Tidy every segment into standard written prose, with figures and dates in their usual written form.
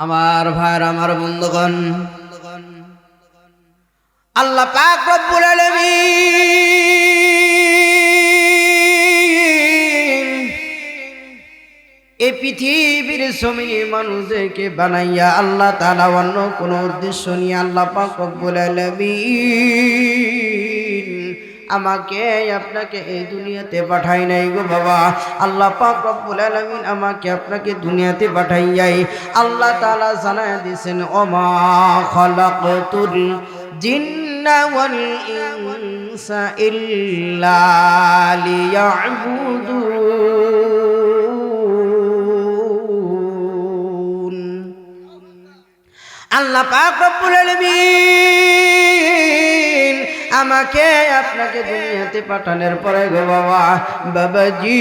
আমার ভাইরা, আমার বন্ধুগণ, আল্লাহ পাক রব্বুল আলামিন এই পৃথিবীর জমিনে মানুষদেরকে বানাইয়া আল্লাহ তাআলা অন্য কোনো উদ্দেশ্য নিয়ে আল্লাহ পাক রব্বুল আলামিন আমাকে আপনাকে এই দুনিয়াতে পাঠাই নাই গো বাবা। আল্লাহ পাক রব্বুল আলামিন আমাকে আপনাকে দুনিয়াতে পাঠাইয়াই আল্লাহ তাআলা জানায় দিয়েছেন, ওমা খালাকতুল জিন্না ওয়াল ইনসা ইল্লা লিয়াবুদুন। আল্লাহ পাক রব্বুল আলামিন আমাকে আপনাকে দুনিয়াতে পাঠানোর পরে গো বাবাজি,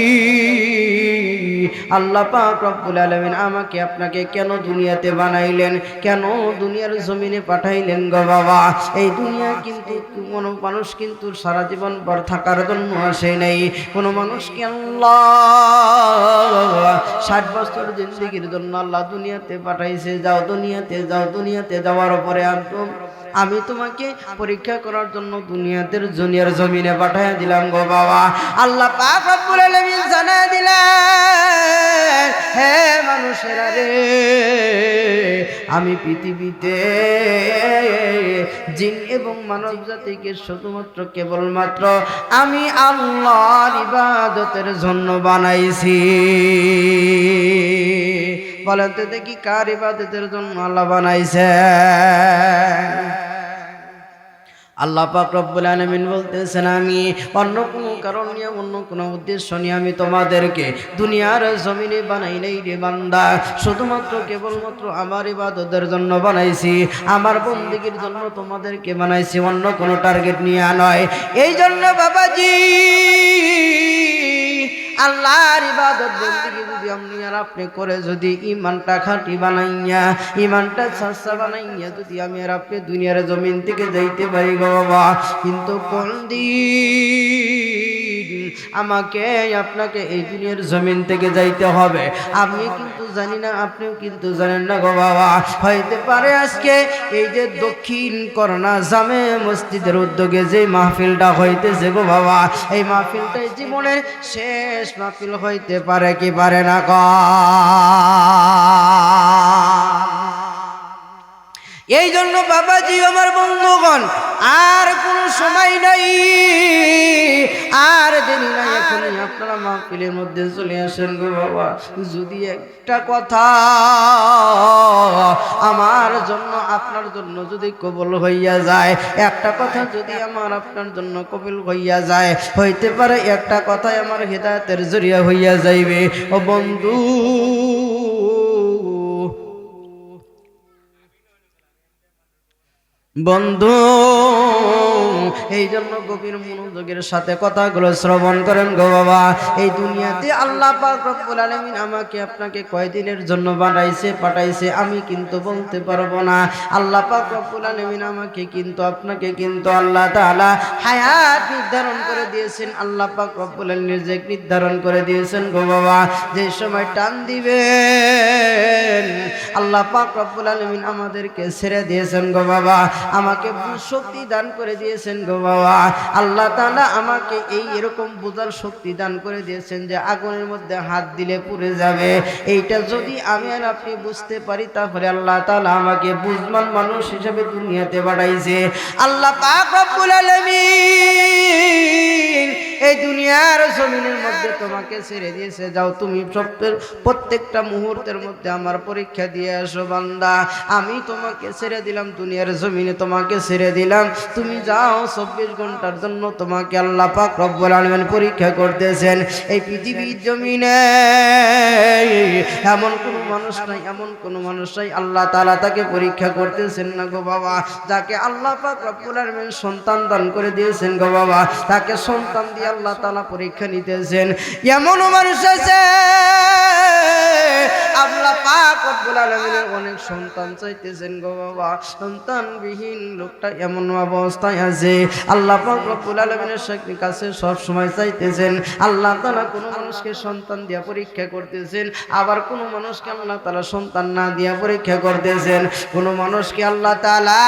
আল্লাহ পাক রব্বুল আলামিন আমাকে আপনাকে কেন দুনিয়াতে বানাইলেন, কেন দুনিয়ার জমিনে পাঠাইলেন গো বাবা? এই দুনিয়া কিন্তু কোনো মানুষ কিন্তু সারা জীবন পর থাকার জন্য আসে নাই। কোনো মানুষকে আল্লাহ 60 বছর জিন্দেগির জন্য আল্লাহ দুনিয়াতে পাঠাইছে। যাও দুনিয়াতে যাও, দুনিয়াতে যাওয়ার পরে আমি তোমাকে পরীক্ষা করার জন্য দুনিয়ার জমিনে পাঠিয়ে দিলাম গো বাবা। আল্লাহ পাক রব্বুল আলামিন জানায় দিলেন, হে মানুষেরা রে, আমি পৃথিবীতে জিন এবং মানব জাতিকে শুধুমাত্র কেবলমাত্র আমি আল্লাহর ইবাদতের জন্য বানাইছি। বলেন তো দেখি, কার ইবাদতের জন্য আল্লাহ বানাইছে? আল্লাহ পাক রব্বুল আলামিন বলতেছেন, আমি অন্য কোনো কারণ নিয়ে, অন্য কোনো উদ্দেশ্য নিয়ে আমি তোমাদেরকে দুনিয়ার জমিনে বানাই নাই রে বান্দা। শুধুমাত্র কেবলমাত্র আমার ইবাদতের জন্য বানাইছি, আমার বন্দেগীর জন্য তোমাদেরকে বানাইছি, অন্য কোনো টার্গেট নিয়ে নয়। এই জন্য বাবাজি, আল্লাহর ইবাদত বন্দেগী যদি আপনি আর আপনি করে যদি ইমানটা খাঁটি বানাইয়া, ইমানটা সাচ্চা বানাইয়া যদি আমি আর আপনি দুনিয়ার জমিন থেকে যাইতে পারি গো বাবা, কিন্তু কোন দিন আমাকে আপনাকে এই দুনিয়ার জমিন থেকে যাইতে হবে আমি কিন্তু জানি না, আপনিও কিন্তু জানেন না গো বাবা। হইতে পারে আজকে এই যে দক্ষিণ করোনা জামে মসজিদের উদ্যোগে যে মাহফিলটা হইতেছে গো বাবা, এই মাহফিলটাই জীবনের শেষ মাহফিল হইতে পারে কি পারে না গো? এই জন্য বাবাজি, আমার বন্ধুগণ, আর কোনো সময় নাই, আর দেরি নাই, এখনই আপনারা মাহফিলের মধ্যে চলে আসেন গো বাবা। যদি একটা কথা আমার জন্য আপনার জন্য যদি কবুল হইয়া যায়, একটা কথা যদি আমার আপনার জন্য কবুল হইয়া যায়, হইতে পারে একটা কথাই আমার হিদায়াতের জরিয়া হইয়া যাইবে। ও বন্ধু, বন্ধু, এই জন্য গভীর মনোযোগের সাথে কথাগুলো শ্রবণ করেন গো বাবা। এই দুনিয়াতে আল্লাহ পাক রব্বুল আলামিন আমাকে আপনাকে কয়দিনের জন্য বানাইছে পাঠাইছে আমি কিন্তু বলতে পারবো না। আল্লাহ পাক রব্বুল আলামিন আমাকে কিন্তু আপনাকে কিন্তু আল্লাহ তাআলা হায়াত নির্ধারণ করে দিয়েছেন। আল্লাহ পাক রব্বুল আলামিন রিজিক নির্ধারণ করে দিয়েছেন গো বাবা। যে সময় টান দিবেন আল্লাহ পাক রব্বুল আলামিন আমাদেরকে ছেড়ে দিয়েছেন গো বাবা, আমাকে শক্তি দান করে দিয়েছেন গো বাবা। আল্লাহ তাআলা আমাকে এই এরকম বোঝার শক্তি দান করে দিয়েছেন যে আগুনের মধ্যে হাত দিলে পুড়ে যাবে। এইটা যদি আমি আর আপনি বুঝতে পারি, তাহলে আল্লাহ তাআলা আমাকে বুঝমান মানুষ হিসেবে দুনিয়াতে পাঠাইছে। আল্লাহ পাক রব্বুল আলামিন এই দুনিয়ার জমিনের মধ্যে তোমাকে ছেড়ে দিয়েছে, যাও তুমি প্রত্যেকটা মুহূর্তের মধ্যে আমার পরীক্ষা দিয়ে আসো বান্দা। আমি তোমাকে ছেড়ে দিলাম দুনিয়ার জমিনে, তোমাকে ছেড়ে দিলাম, তুমি যাও 24 ঘন্টার জন্য তোমাকে আল্লাহ পাক রব্বুল আলামিন পরীক্ষা করতেছেন। এই পৃথিবীর জমিনে এমন কোনো মানুষ নাই, এমন কোনো মানুষ নাই আল্লাহ তাআলা তাকে পরীক্ষা করতেছেন না গো বাবা। যাকে আল্লাহ পাক রব্বুল আলামিন সন্তান দান করে দিয়েছেন গো বাবা, তাকে সন্তান দিয়ে আল্লাহ তাআলা পরীক্ষা নিতেছেন। এমন মানুষ আছে আল্লাহ পাক রব্বুল আলামিনের অনেক সন্তান চাইতেছেন গো বাবা, সন্তানবিহীন লোকটা এমন অবস্থায় আছে, আল্লাহ পাক রব্বুল আলামিনের কাছে সব সময় চাইতেছেন। আল্লাহ তাআলা কোন মানুষকে সন্তান দিয়া পরীক্ষা করতেছেন, আবার কোন মানুষকে আল্লাহ তাআলা সন্তান না দিয়া পরীক্ষা করতেছেন। কোন মানুষকে আল্লাহ তাআলা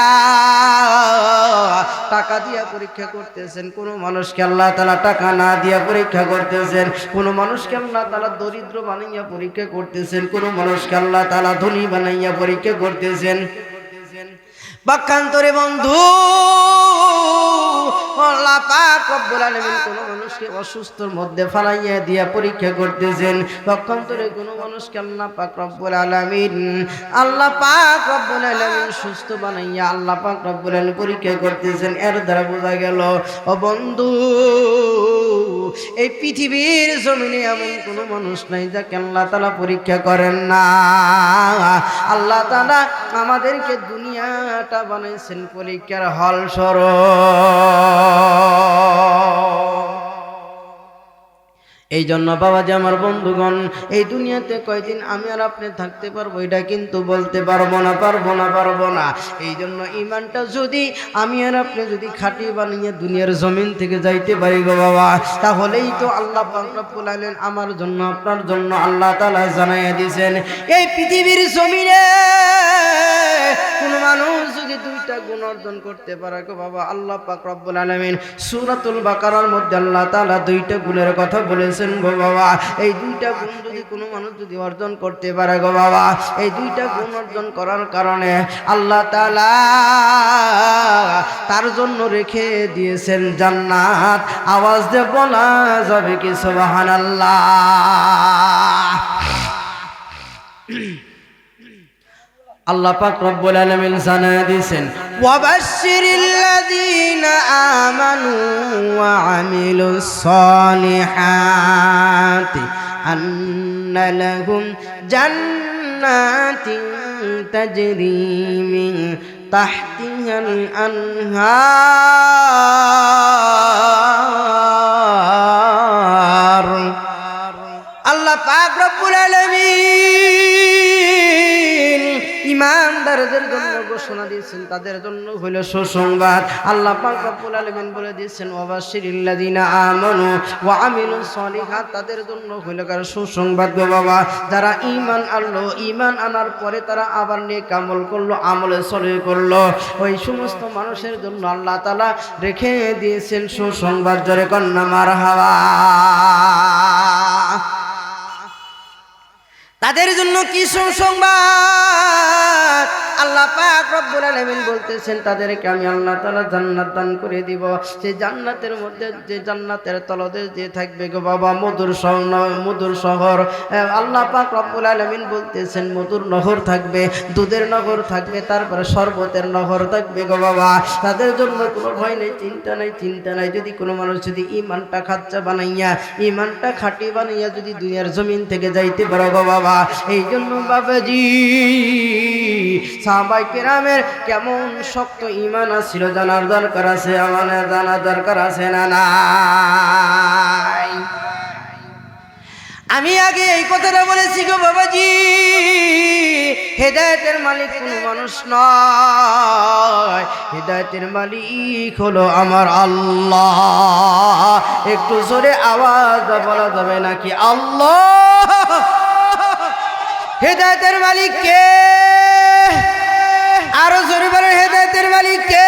টাকা দিয়া পরীক্ষা করতেছেন, কোন মানুষকে আল্লাহ তাআলা টাকা না দিয়া পরীক্ষা করতেছেন। কোন মানুষকে আল্লাহ তাআলা দরিদ্র বানাইয়া পরীক্ষা করতেছেন, কোন মানুষকে আল্লাহ তাআলা ধনী বানাইয়া পরীক্ষা করতেছেন। বাক্যান্তরে বন্ধু, আল্লাহ পাক রব্বুল আলামিন কোন মানুষকে অসুস্থর মধ্যে ফালাইয়া দিয়া পরীক্ষা করতেছেন। পক্ষান্তরে কোন মানুষকে আল্লাহ পাক রব্বুল আলামিন সুস্থ বানাইয়া আল্লাহ পাক রব্বুল আলামিন পরীক্ষা করতেছেন। এর দ্বারা বোঝা গেল ও বন্ধু, এই পৃথিবীর জমিনে এমন কোন মানুষ নাই যাকে আল্লাহ তাআলা পরীক্ষা করেন না। আল্লাহ তাআলা আমাদেরকে দুনিয়াটা বানাইছেন পরীক্ষার হল এই জন্য বাবাজি আমার বন্ধুগণ, এই দুনিয়াতে কয়দিন আমি আর আপনি থাকতে পারবো এটা কিন্তু বলতে পারবো না। এই জন্য ইমানটা যদি আমি আর আপনি যদি খাঁটি বানিয়ে দুনিয়ার জমিন থেকে যাইতে পারি গো বাবা, তাহলেই তো আল্লাহ পাক রব্বুল আলামিন আমার জন্য আপনার জন্য আল্লাহ তাআলা জানাইয়া দিয়েছেন, এই পৃথিবীর জমিনে কোন মানুষ যদি দুইটা গুণ অর্জন করতে পারে গো বাবা, আল্লাহ পাক রব্বুল আলামিন সূরাতুল বাকারার মধ্যে আল্লাহ তাআলা দুইটা গুণের কথা বলেছেন গো বাবা। এই দুইটা গুণ যদি কোনো মানুষ যদি অর্জন করতে পারে গো বাবা, এই দুইটা গুণ অর্জন করার কারণে আল্লাহ তাআলা তার জন্য রেখে দিয়েছেন জান্নাত। আওয়াজ দিয়ে বলা যাবে কি সুবহানাল্লাহ। আল্লাহ পাক রব্বুল আলামিন জানায়া দিয়েছেন, ওয়াবাশশিরিল্লাযীনা আমানু ওয়া আমিলুস সালিহাতি আন্না লাহুম জান্নাতিন তাজরি মিন তাহতিহাল আনহার। আল্লাহ পাক রব্বুল আলামিন ইমানদারদের জন্য ঘোষণা দিয়েছেন, তাদের জন্য হইল সুসংবাদ। আল্লাহ পাক রব্বুল আলামিন বলে দিয়েছেন, ওয়াবাশশিরিল্লাযীনা আমানু ওয়া আমিলুস সালিহাত, তাদের জন্য হইল কার সুসংবাদ গো বাবা, যারা ঈমান আনলো, ঈমান আনার পরে তারা আবার নেক আমল করলো, আমলে সলিহ করলো, ওই সমস্ত মানুষের জন্য আল্লাহ তাআলা রেখে দিয়েছেন সুসংবাদ। জোরে কন্না মারহাবা। তাদের জন্য কি সুসংবাদ? আল্লাহ পাক রব্বুল আলামিন বলতেছেন, তাদেরকে আমি আল্লাহ তাআলা জান্নাত দান করে দিব। সেই জান্নাতের মধ্যে, যে জান্নাতের তলদেশ দিয়ে থাকবে গো বাবা মধুর শহর। আল্লাহ পাক রব্বুল আলামিন বলতেছেন, মধুর নহর থাকবে, দুধের নহর থাকবে, তারপরে শরবতের নহর থাকবে গো বাবা। তাদের জন্য কোনো ভয় নেই, চিন্তা নাই। যদি কোনো মানুষ যদি ইমানটা খাচ্চা বানাইয়া, ইমানটা খাঁটি বানাইয়া যদি দুনিয়ার জমিন থেকে যাইতে পারো গো বাবা। এই জন্য বাবাজি সাহাবায়ে কেরামের কেমন শক্ত ঈমান ছিল জানার দরকার আছে, আমাদের জানার দরকার আছে না নাই? আমি আগে এই কথাটা বলেছি গো বাবাজি, হেদায়েতের মালিক কোনো মানুষ নয়, হেদায়েতের মালিক হলো আমার আল্লাহ। একটু জোরে আওয়াজ বলা যাবে নাকি? আল্লাহ। হেদায়েতের মালিক কে? আরো জোরে বলেন, হেদায়েতের মালিক কে?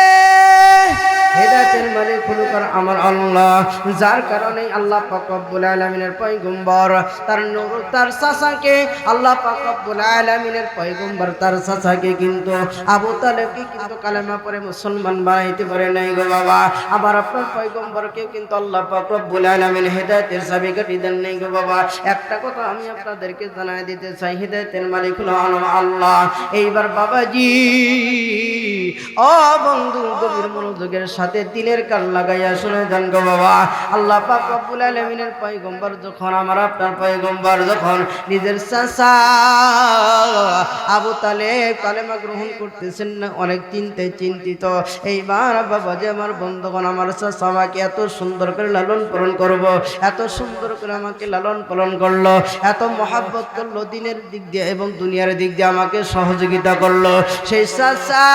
হেদায়েতের মালিক হলো আমার আল্লাহ, যার কারণে আল্লাহ পাক রব্বুল আলামিনের পয়গম্বর তার নূর, তার চাচাকে আল্লাহ পাক রব্বুল আলামিনের পয়গম্বর তার চাচাকে কিন্তু আবু তালেবকে কিন্তু কালেমা পড়ে মুসলমান বানাইতে পারে নাই গো বাবা। আবার আপনার পয়গম্বরকেও কিন্তু আল্লাহ পাক রব্বুল আলামিন হেদায়েতের চাবিকাঠি দেন নাই গো বাবা। একটা কথা আমি আপনাদেরকে জানাই দিতে চাই, হেদায়েতের মালিক হলো আল্লাহ। এইবার বাবাজি ও বন্ধু, গভীর মনোযোগের সাথে দিলের কান লাগাইয়া শুনে যান গো বাবা। আল্লাহ পাক রব্বুল আলামিনের পয়গম্বর যখন, আমার আপনার পয়গম্বর যখন নিজের চাচা আবু তালেব কালেমা গ্রহণ করতেছেন না, অনেক চিন্তিত। এইবার বাবা যে আমার বন্ধুগণ, আমার চাচা আমাকে এত সুন্দর করে লালন পালন করব, এত সুন্দর করে আমাকে লালন পালন করলো, এত মহাব্বত করলো, দিনের দিক দিয়ে এবং দুনিয়ার দিক দিয়ে আমাকে সহযোগিতা করলো, সেই চাচা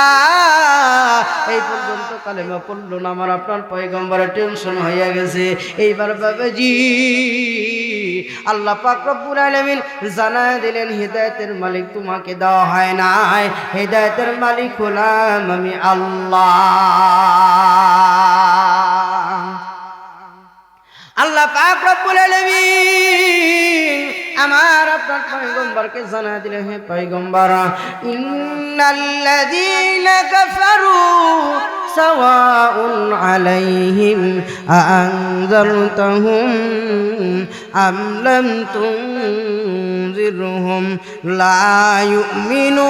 এই পর্যন্ত কালেমা পড়লো না। আমার আপনার পয়গম্বরের টেনশন হয়ে গেছে। এইবার বাবাজি আল্লাহ পাক রব্বুল আলামিন জানায় দিলেন, হিদায়াতের মালিক তোমাকে দেওয়া হয় নাই, হিদায়াতের মালিক হলাম আমি আল্লাহ। আল্লাহ পাক রব্বুল আলামিন আমার আপনার পয়গম্বরকে জানা দিলেন, হে পয়গম্বর, ইন্নাল্লাযীনা কাফারু সাওয়াউন আলাইহিম আনযারতাহুম আম লাম তুনযিরহুম লা ইউমিনুন।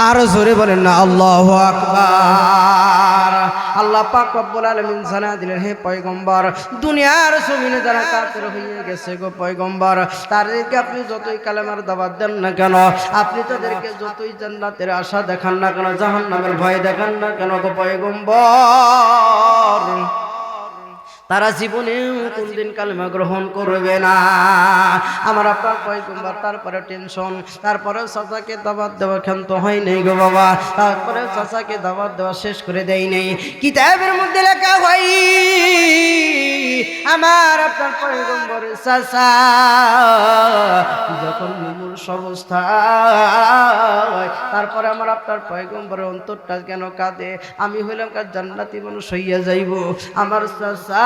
আর জোরে বলেন না আল্লাহু আকবার। আল্লাহ পাক রব্বুল আলামিন জানা দিলেন, হে পয়গম্বর, দুনিয়ার জমিনে যারা কাফের হয়ে গেছে গো পয়গম্বর, তাদেরকে আপনি যতই কালেমার দাওয়াত দেন না কেন, আপনি তাদেরকে যতই জান্নাতের আশা দেখান না কেন, জাহান্নামের ভয় দেখান না কেন গো পয়গম্বর, তারা জীবনেও কোনদিন কালেমা গ্রহণ করবে না। আমার আপনার পয়গম্বর তারপরে টেনশন, তারপরে চাচাকে দাওয়াত দেওয়া ক্ষান্ত হয় নাই গো বাবা, তারপরে চাচাকে দাওয়াত দেওয়া শেষ করে দেয় নেই। কিতাবের মধ্যে লেখা হয়, আমার আপনার পয়গম্বরের চাচা যখন মুমূর্ষ অবস্থায়, তারপরে আমার আপনার পয়গম্বরের অন্তরটা কেন কাঁদে, আমি হইলাম কার জান্নাতি মানুষ হইয়া যাইব। আমার চাচা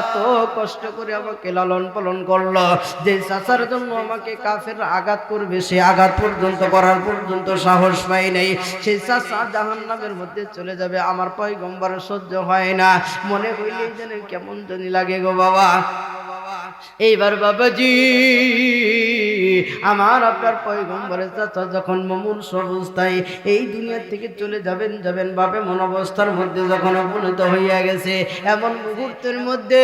এত কষ্ট করে আমাকে লালন পালন করলো, যে চাচার জন্য আমাকে কাফের আঘাত করবে, সে আঘাত পর্যন্ত করার পর্যন্ত সাহস পাই নাই। সেই চাচা জাহান্নামের মধ্যে চলে যাবে, আমার পয়গম্বরের সহ্য হয় না, মনে হইলেই যেন কেমন জানি লাগে গো বাবা। এইবার বাবাজি আমার আপনার পয়গম্বরের চাচা যখন মুমূর্ষ অবস্থায় এই দুনিয়া থেকে চলে যাবেন ভাবে মন অবস্থার মধ্যে যখন উপনীত হইয়া গেছে, এমন মুহূর্তের মধ্যে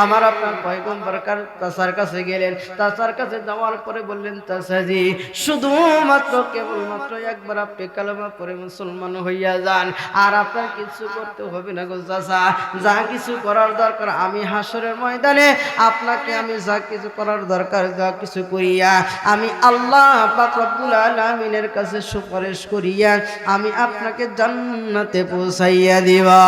আমার আপনার পয়গম্বর চাচার কাছে গেলেন। চাচার কাছে যাওয়ার পরে বললেন, চাচাজি শুধুমাত্র কেবলমাত্র একবার আপনি কালেমা পড়ে মুসলমান হইয়া যান, আর আপনার কিছু করতে হবে না গো চাচা, যা কিছু করার দরকার আমি হাসরের ময়দানে আপনাকে আমি যা কিছু করার দরকার যা কিছু করিয়া আমি আল্লাহ পাক রব্বুল আলামিনের কাছে সুপারিশ করিয়া আমি আপনাকে জান্নাতে পৌঁছাইয়া দিবা।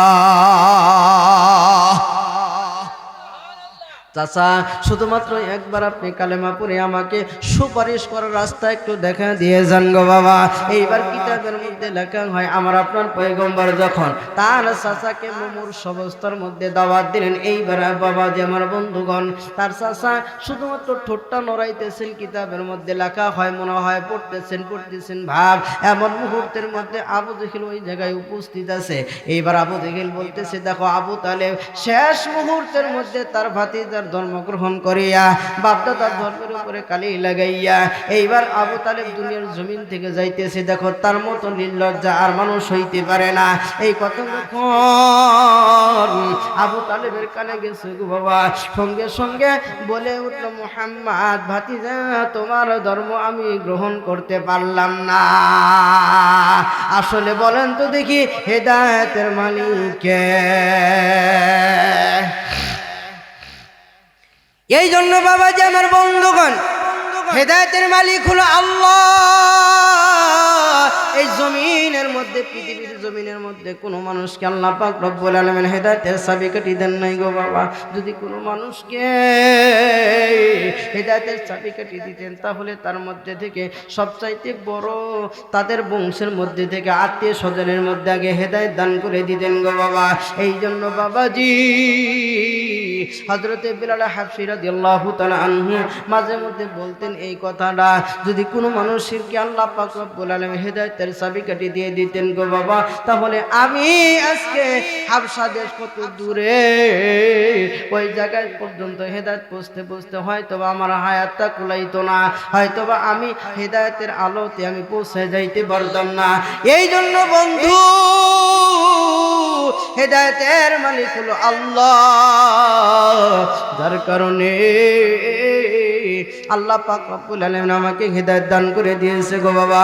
চাচা শুধুমাত্র একবার আপনি কালেমা পড়ে আমাকে সুপারিশ করার রাস্তা একটু দেখা দিয়ে যান গো বাবা। এইবার কিতাবের মধ্যে লেখা হয়, আমার আপনার পয়গম্বর যখন তার চাচাকে মুমূর্ষ অবস্থার মধ্যে দাওয়াত দিলেন, এইবার বাবা যে আমার বন্ধুগণ, তার চাচা শুধুমাত্র ঠোঁটটা নড়াইতেছেন, কিতাবের মধ্যে লেখা হয় মনে হয় পড়তেছেন ভাব, এমন মুহূর্তের মধ্যে আবু জেহেল ওই জায়গায় উপস্থিত আছে। এইবার আবু জেহেল বলতেছে, দেখো আবু তালেব শেষ মুহূর্তের মধ্যে তার ভাতিজার ধর্ম গ্রহণ করিয়া বাপদাদার ধর্মের উপরে কালি লাগাইয়া এইবার আবু তালেব দুনিয়ার জমিন থেকে যাইতেছে। দেখো তার মতো নির্লজ্জা আর মানুষ হইতে পারে না। এই কথা যখন আবু তালেবের কানে গেছে গো বাবা, সঙ্গে সঙ্গে বলে উঠল, মুহাম্মদ ভাতিজা তোমার ধর্ম আমি গ্রহণ করতে পারলাম না। আসলে বলেন তো দেখি হেদায়েতের মালিক কে? এই জন্য বাবা যে আমার বন্ধুগণ, হেদায়েতের মালিক হলো আল্লাহ। এই জমিনের মধ্যে, পৃথিবীর জমিনের মধ্যে কোনো মানুষকে আল্লাহ পাক রব্বুল আলামিন হেদায়েতের চাবিকাঠি দেন নাই গো বাবা। যদি কোনো মানুষকে হেদায়েতের চাবিকাঠি দিতেন, তাহলে তার মধ্যে থেকে সবচাইতে বড় তাদের বংশের মধ্যে থেকে আত্মীয় স্বজনের মধ্যে আগে হেদায়েত দান করে দিতেন গো বাবা। এই জন্য বাবাজি হযরতে বিলাল হাবশী রাদিয়াল্লাহু তাআলা আনহু মাঝে মধ্যে বলতেন এই কথাটা, যদি কোনো মানুষকে আল্লাহ পাক রব্বুল আলামিন হেদায়েতের চাবিকাঠি দিয়ে দিতেন গো বাবা, তাহলে আমি আজকে হাবশা দেশ কত দূরে, ওই জায়গায় পর্যন্ত হেদায়েত পৌঁছতে পৌঁছতে হয়তোবা আমার হায়াতটা কুলাইতো না, হয়তোবা আমি হেদায়েতের আলোতে আমি পৌঁছে যাইতে পারতাম না। এই জন্য বন্ধু, হেদায়েতের মালিক হলো আল্লাহ, যার কারণে আল্লাহ পাক রব্বুল আলামিন আমাকে হেদায়েত দান করে দিয়েছে গো বাবা।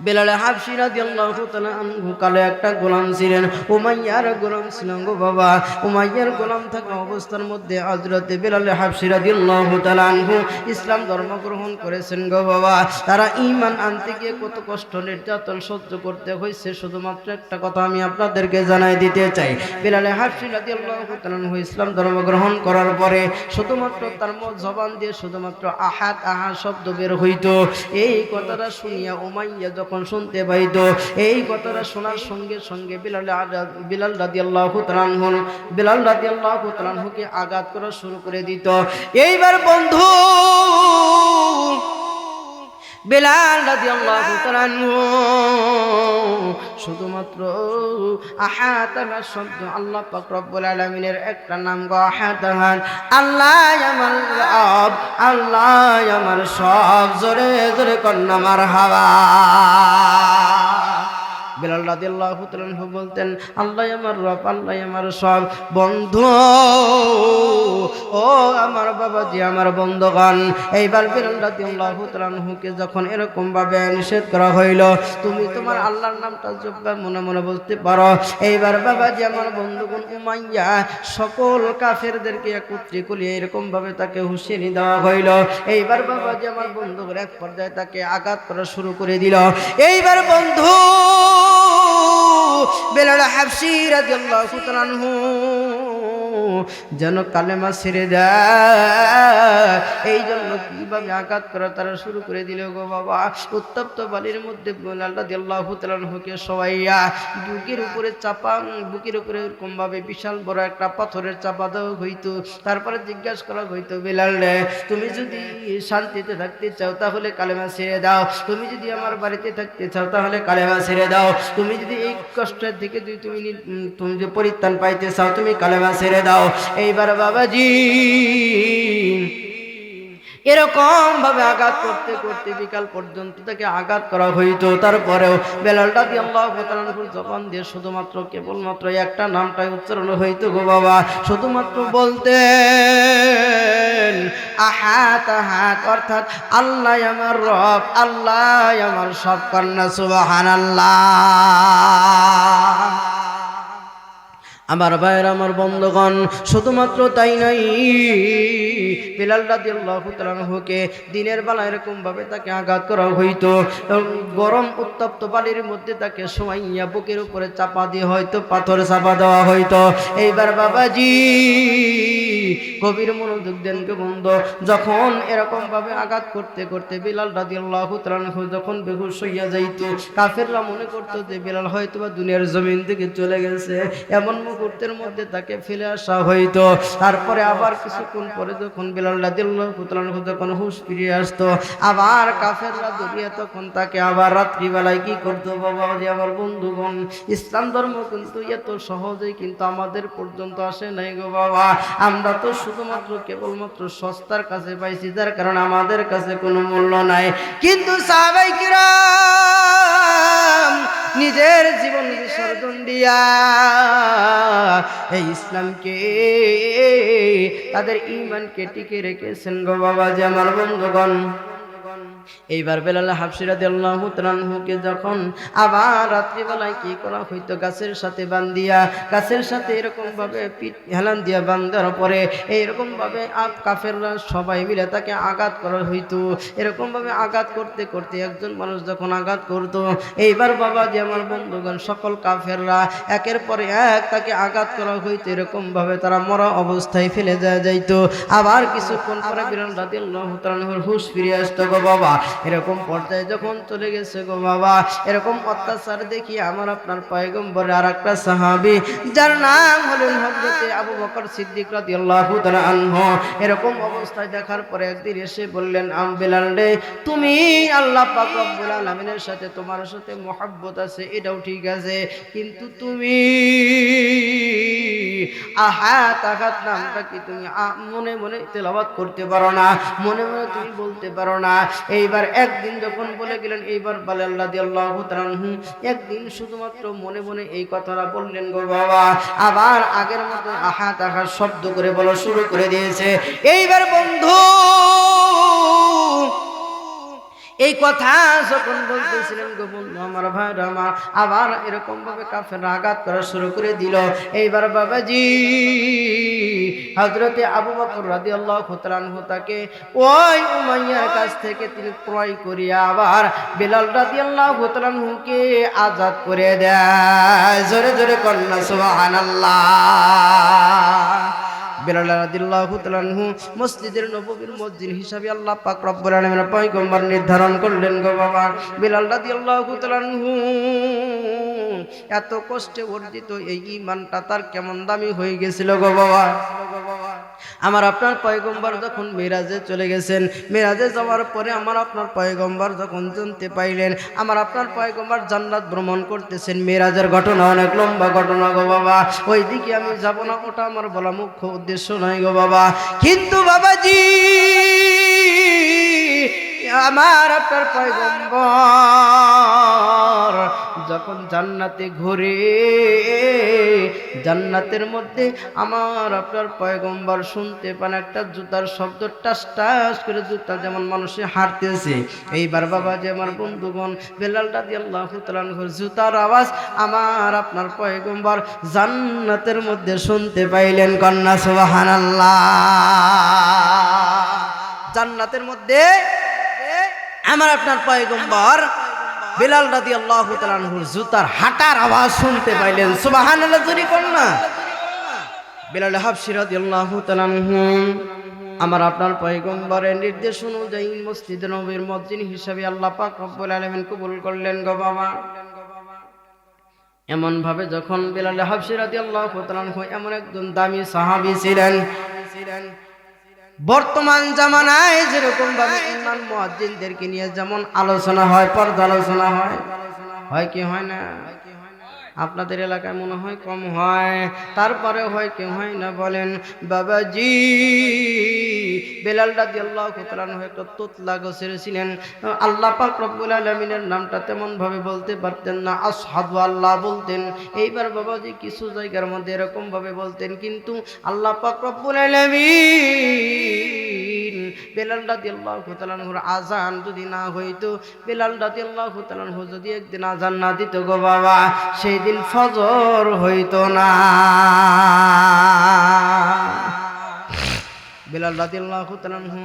বেলাল হাবশী রাদিয়াল্লাহু তাআলা আনহু কালে একটা গোলাম ছিলেন, উমাইয়ার গোলাম ছিলেন গো বাবা। উমাইয়ার গোলাম থাকা অবস্থার মধ্যে হযরত বেলাল হাবশী রাদিয়াল্লাহু তাআলা আনহু ইসলাম ধর্ম গ্রহণ করেছেন গো বাবা। তারা ঈমান আনতে গিয়ে কত কষ্ট নির্যাতন সহ্য করতে হয়েছে, শুধুমাত্র একটা কথা আমি আপনাদেরকে জানাই দিতে চাই। বেলাল হাবশী রাদিয়াল্লাহু তাআলা আনহু ইসলাম ধর্ম গ্রহণ করার পরে শুধুমাত্র তার জবান দিয়ে শুধুমাত্র আহাদ আহাদ শব্দ বের হইতো। এই কথাটা শুনিয়া উমাইয়া যখন শুনতে পাইতো, এই কথাটা শোনার সঙ্গে সঙ্গে বিলাল রাদিয়াল্লাহু তাআলা আনহুকে আঘাত করা শুরু করে দিত। এইবার বন্ধু বেলাল রাদিয়াল্লাহু তাআলা আনহু শুধুমাত্র আহাদ আহাদ শব্দ, আল্লাহ পাক রব্বুল আলামিনের একটা নাম গো আহাদ আহাদ, আল্লাহ আমার রব, আল্লাহ আমার সব, জোরে জোরে কন্যা মারহাবা। বেলাল রাদিয়াল্লাহু তাআলা আনহু বলতেন আল্লাহ আমার রব, আল্লাহ আমার সব। বন্ধু ও আমার বাবাজি, আমার বন্ধুগণ, এইবার বেলাল রাদিয়াল্লাহু তাআলা আনহুকে যখন এরকম ভাবে নিষেধ করা হইল, তুমি তোমার আল্লাহর নামটা জপবা, মনে মনে বলতে পারো। এইবার বাবাজি আমার বন্ধুগণ, উমাইয়া সকল কাফেরদেরকে একত্রে করিয়ে এরকম ভাবে তাকে হুঁশিয়ারি দেওয়া হইল। এইবার বাবাজি আমার বন্ধুগণ এক পর্যায়ে তাকে আঘাত করা শুরু করে দিল। এইবার বন্ধু বেলাল হাবশী রাদিয়াল্লাহু তাআলা আনহু যেন কালেমা ছেড়ে দেয়, এই জন্য কিভাবে আঘাত করা তারা শুরু করে দিল গো বাবা। উত্তপ্ত বালির মধ্যে বেলাল রাদিয়াল্লাহু তাআলা আনহুকে শোয়াইয়া বুকের উপরে চাপা, বুকের উপরে এরকম ভাবে বিশাল বড় একটা পাথরের চাপা দেওয়া হইতো। তারপরে জিজ্ঞাসা করা হইতো, বেলাল রে, তুমি যদি শান্তিতে থাকতে চাও তাহলে কালেমা ছেড়ে দাও, তুমি যদি আমার বাড়িতে থাকতে চাও তাহলে কালেমা ছেড়ে দাও, তুমি যদি এই কষ্টের দিকে তুমি যে পরিত্রাণ পাইতে চাও তুমি কালেমা ছেড়ে দাও। এইবার বাবাজি এরকম ভাবে আঘাত করতে করতে বিকাল পর্যন্ত তাকে আঘাত করা হইতো। তারপরেও বেলাল রাদিয়াল্লাহু তাআলা আনহুর জবান দিয়ে শুধুমাত্র কেবলমাত্র একটা নামটাই উচ্চারণ হইতো গো বাবা। শুধুমাত্র বলতেন আহাদ আহাদ, অর্থাৎ আল্লাহ আমার রব, আল্লাহ আমার সব, কন্যা সুবহানাল্লাহ। আমার ভাইয়ের, আমার বন্ধুগণ, শুধুমাত্র তাই নাই, বেলাল রাদিয়াল্লাহু তাআলা আনহুকে দিনের বেলা এরকম ভাবে তাকে আঘাত করা হইতো। গরম উত্তপ্ত বালির মধ্যে তাকে শোয়াইয়া বুকের উপরে চাপা দিয়ে হয়তো পাথর চাপা দেওয়া হইতো। এইবার বাবাজি গভীর মনোযোগ দেন কে বন্ধু, যখন এরকম ভাবে আঘাত করতে করতে বেলাল রাদিয়াল্লাহু তাআলা আনহু যখন বেহুশ হইয়া যাইত, কাফেররা মনে করতো যে বেলাল হয়তোবা দুনিয়ার জমিন থেকে চলে গেছে। এমন মুহূর্তের মধ্যে তাকে ফেলে আসা হইতো। তারপরে আবার কিছুক্ষণ পরে যখন বেলাল রাদিয়াল্লাহু তাআলা আনহু যখন হুঁশ ফিরে আসতো, আবার কাফেররা ধরিয়া তখন তাকে আবার রাত্রিবেলায় কি করতো বাবা যে আমার বন্ধুগণ, ইসলাম ধর্ম কিন্তু এত সহজেই কিন্তু আমাদের পর্যন্ত আসে নাই গো বাবা। আমরা তো শুধুমাত্র কেবলমাত্র সস্তার কাছে পাইছি, যার কারণে আমাদের কাছে কোনো মূল্য নাই। কিন্তু সাহাবায়ে কিরাম নিজের জীবন বিসর্জন দিয়া এই ইসলামকে, তাদের ঈমানকে টিকে রেখেছেন গো বাবা যে আমার বন্ধুগণ। এইবার বেলাল হাবশী রাদিয়াল্লাহু তাআলা আনহুকে যখন আবার রাত্রিবেলায় কি করা হইতো, গাছের সাথে বান্ধিয়া, গাছের সাথে এরকম ভাবে পিঠ হেলান দিয়া বান্ধার পরে এইরকম ভাবে কাফেররা সবাই মিলে তাকে আঘাত করা হইতো। এরকম ভাবে আঘাত করতে করতে একজন মানুষ যখন আঘাত করতো, এইবার বাবা যে আমার বন্ধুগণ সকল কাফেররা একের পরে এক তাকে আঘাত করা হইতো। এরকম ভাবে তারা মরা অবস্থায় ফেলে যাইতো। আবার কিছুক্ষণ পরে বেলাল রাদিয়াল্লাহু তাআলা আনহুর হুঁশ ফিরে আসতো গো বাবা। এরকম পর্যায়ে যখন চলে গেছে গো বাবা, এরকম অত্যাচার দেখি আমার আপনার পয়গম্বরের আর একটা সাহাবী যার নাম হলেন হযরতে আবু বকর সিদ্দিক রাদিয়াল্লাহু তাআলা আনহু, এরকম অবস্থায় দেখার পরে একদিন এসে বললেন, বেলাল রে, তুমি আল্লাহ পাক রব্বুল আলামিনের সাথে তোমার সাথে মহব্বত আছে, এটাও ঠিক আছে, কিন্তু তুমি আহাত আঘাত নামটা কি তুমি মনে মনে তেলাওয়াত করতে পারো না, মনে মনে তুমি বলতে পারো না। এইবার একদিন যখন বলে গেলেন, এইবার বেলাল রাদিয়াল্লাহু তাআলা আনহু একদিন শুধুমাত্র মনে মনে এই কথাটা বললেন গো বাবা, আবার আগের মতো আহাত আঘাত শব্দ করে বলা শুরু করে দিয়েছে। এইবার বন্ধু এই কথা যখন বলতেছিলেন গো বন্ধু আমার, ভাইরা আমার, আবার এরকম ভাবে কাফেররা আঘাত করা শুরু করে দিল। এইবার বাবাজি হযরতে আবু বকর রাদিয়াল্লাহু তাআলা আনহু তাকে ওই উমাইয়ার কাছ থেকে তিনি ক্রয় করিয়া আবার বেলাল রাদিয়াল্লাহু তাআলা আনহুকে আজাদ করে দেয়। জোরে জোরে কন্যা সুবহানাল্লাহ। বেলাল রাদিয়াল্লাহু তাআলা আনহু মসজিদের নববীর মুয়াজ্জিন হিসাবে আল্লাহ পাক রব্বুল আলামিনের পয়গম্বর নির্ধারণ করলেন গো বাবা। বেলাল রাদিয়াল্লাহু তাআলা আনহু এত কষ্টে অর্জিত এই ঈমানটা তার কেমন দামি হয়ে গেছিল গো বাবা। আমার আপনার পয়গম্বর যখন মিরাজে চলে গেছেন, মিরাজে যাওয়ার পরে আমার আপনার পয়গম্বর যখন জানতে পাইলেন আমার আপনার পয়গম্বর জান্নাত ভ্রমণ করতেছেন, মিরাজের ঘটনা অনেক লম্বা ঘটনা গো বাবা, ওই দিকে আমি যাব না, ওটা আমার বলা মুখ্য উদ্দেশ্য নয় গো বাবা। কিন্তু বাবাজি আমার আপনার পয়গম্বর যখন জান্নাতে ঘুরে, জান্নাতের মধ্যে আমার আপনার পয়গম্বর শুনতে পান একটা জুতার শব্দ, টাস টাস করে জুতা যেমন মানুষে হাঁটতেছে। এইবার বাবা যে আমার বন্ধুগণ বেলাল রাদিয়াল্লাহু তাআলা আনহুর জুতার আওয়াজ আমার আপনার পয়গম্বর জান্নাতের মধ্যে শুনতে পাইলেন। কন্যা সুবহানাল্লাহ। জান্নাতের মধ্যে আমার আপনার পয়গম্বর বেলাল রাদিয়াল্লাহু তাআলা আনহুর জুতার হাঁটার আওয়াজ শুনতে পাইলেন। সুবহানাল্লাহ জোরে কন্যা। বেলাল হাবশী রাদিয়াল্লাহু তাআলা আনহু আমার আপনার পয়গম্বরের নির্দেশ অনুযায়ী মসজিদে নববীর মুয়াজ্জিন হিসাবে আল্লাহ পাক রব্বুল আলামিন কবুল করলেন গো বাবা। এমন ভাবে যখন বেলাল হাবশী রাদিয়াল্লাহু তাআলা আনহু এমন একজন দামি সাহাবী ছিলেন, বর্তমান জামানায় যেরকম ভাবে ইমাম মুয়াজ্জিনদেরকে নিয়ে যেমন আলোচনা হয়, পর্যালোচনা হয় কি হয় না? আপনাদের এলাকায় মনে হয় কম হয়, তারপরে হয় কি হয় না বলেন? বাবাজি বেলাল রাদিয়াল্লাহু তাআলা আনহু একটা তোতলা গোছের ছিলেন। আল্লাহ পাক রব্বুল আলামিনের নামটা তেমন ভাবে বলতে পারতেন না, আশহাদু আল্লাহ বলতেন। এইবার বাবাজি কিছু জায়গার মধ্যে এরকম ভাবে বলতেন, কিন্তু আল্লাহ পাক রব্বুল আলামিন বেলাল রাদিয়াল্লাহু তাআলা আনহুর আযান যদি না হইতো, বেলাল রাদিয়াল্লাহু তাআলা আনহু যদি একদিন আযান না দিত গো বাবা, সেই দিন ফজর হইতো না। বেলাল রাদিয়াল্লাহু তাআলা আনহু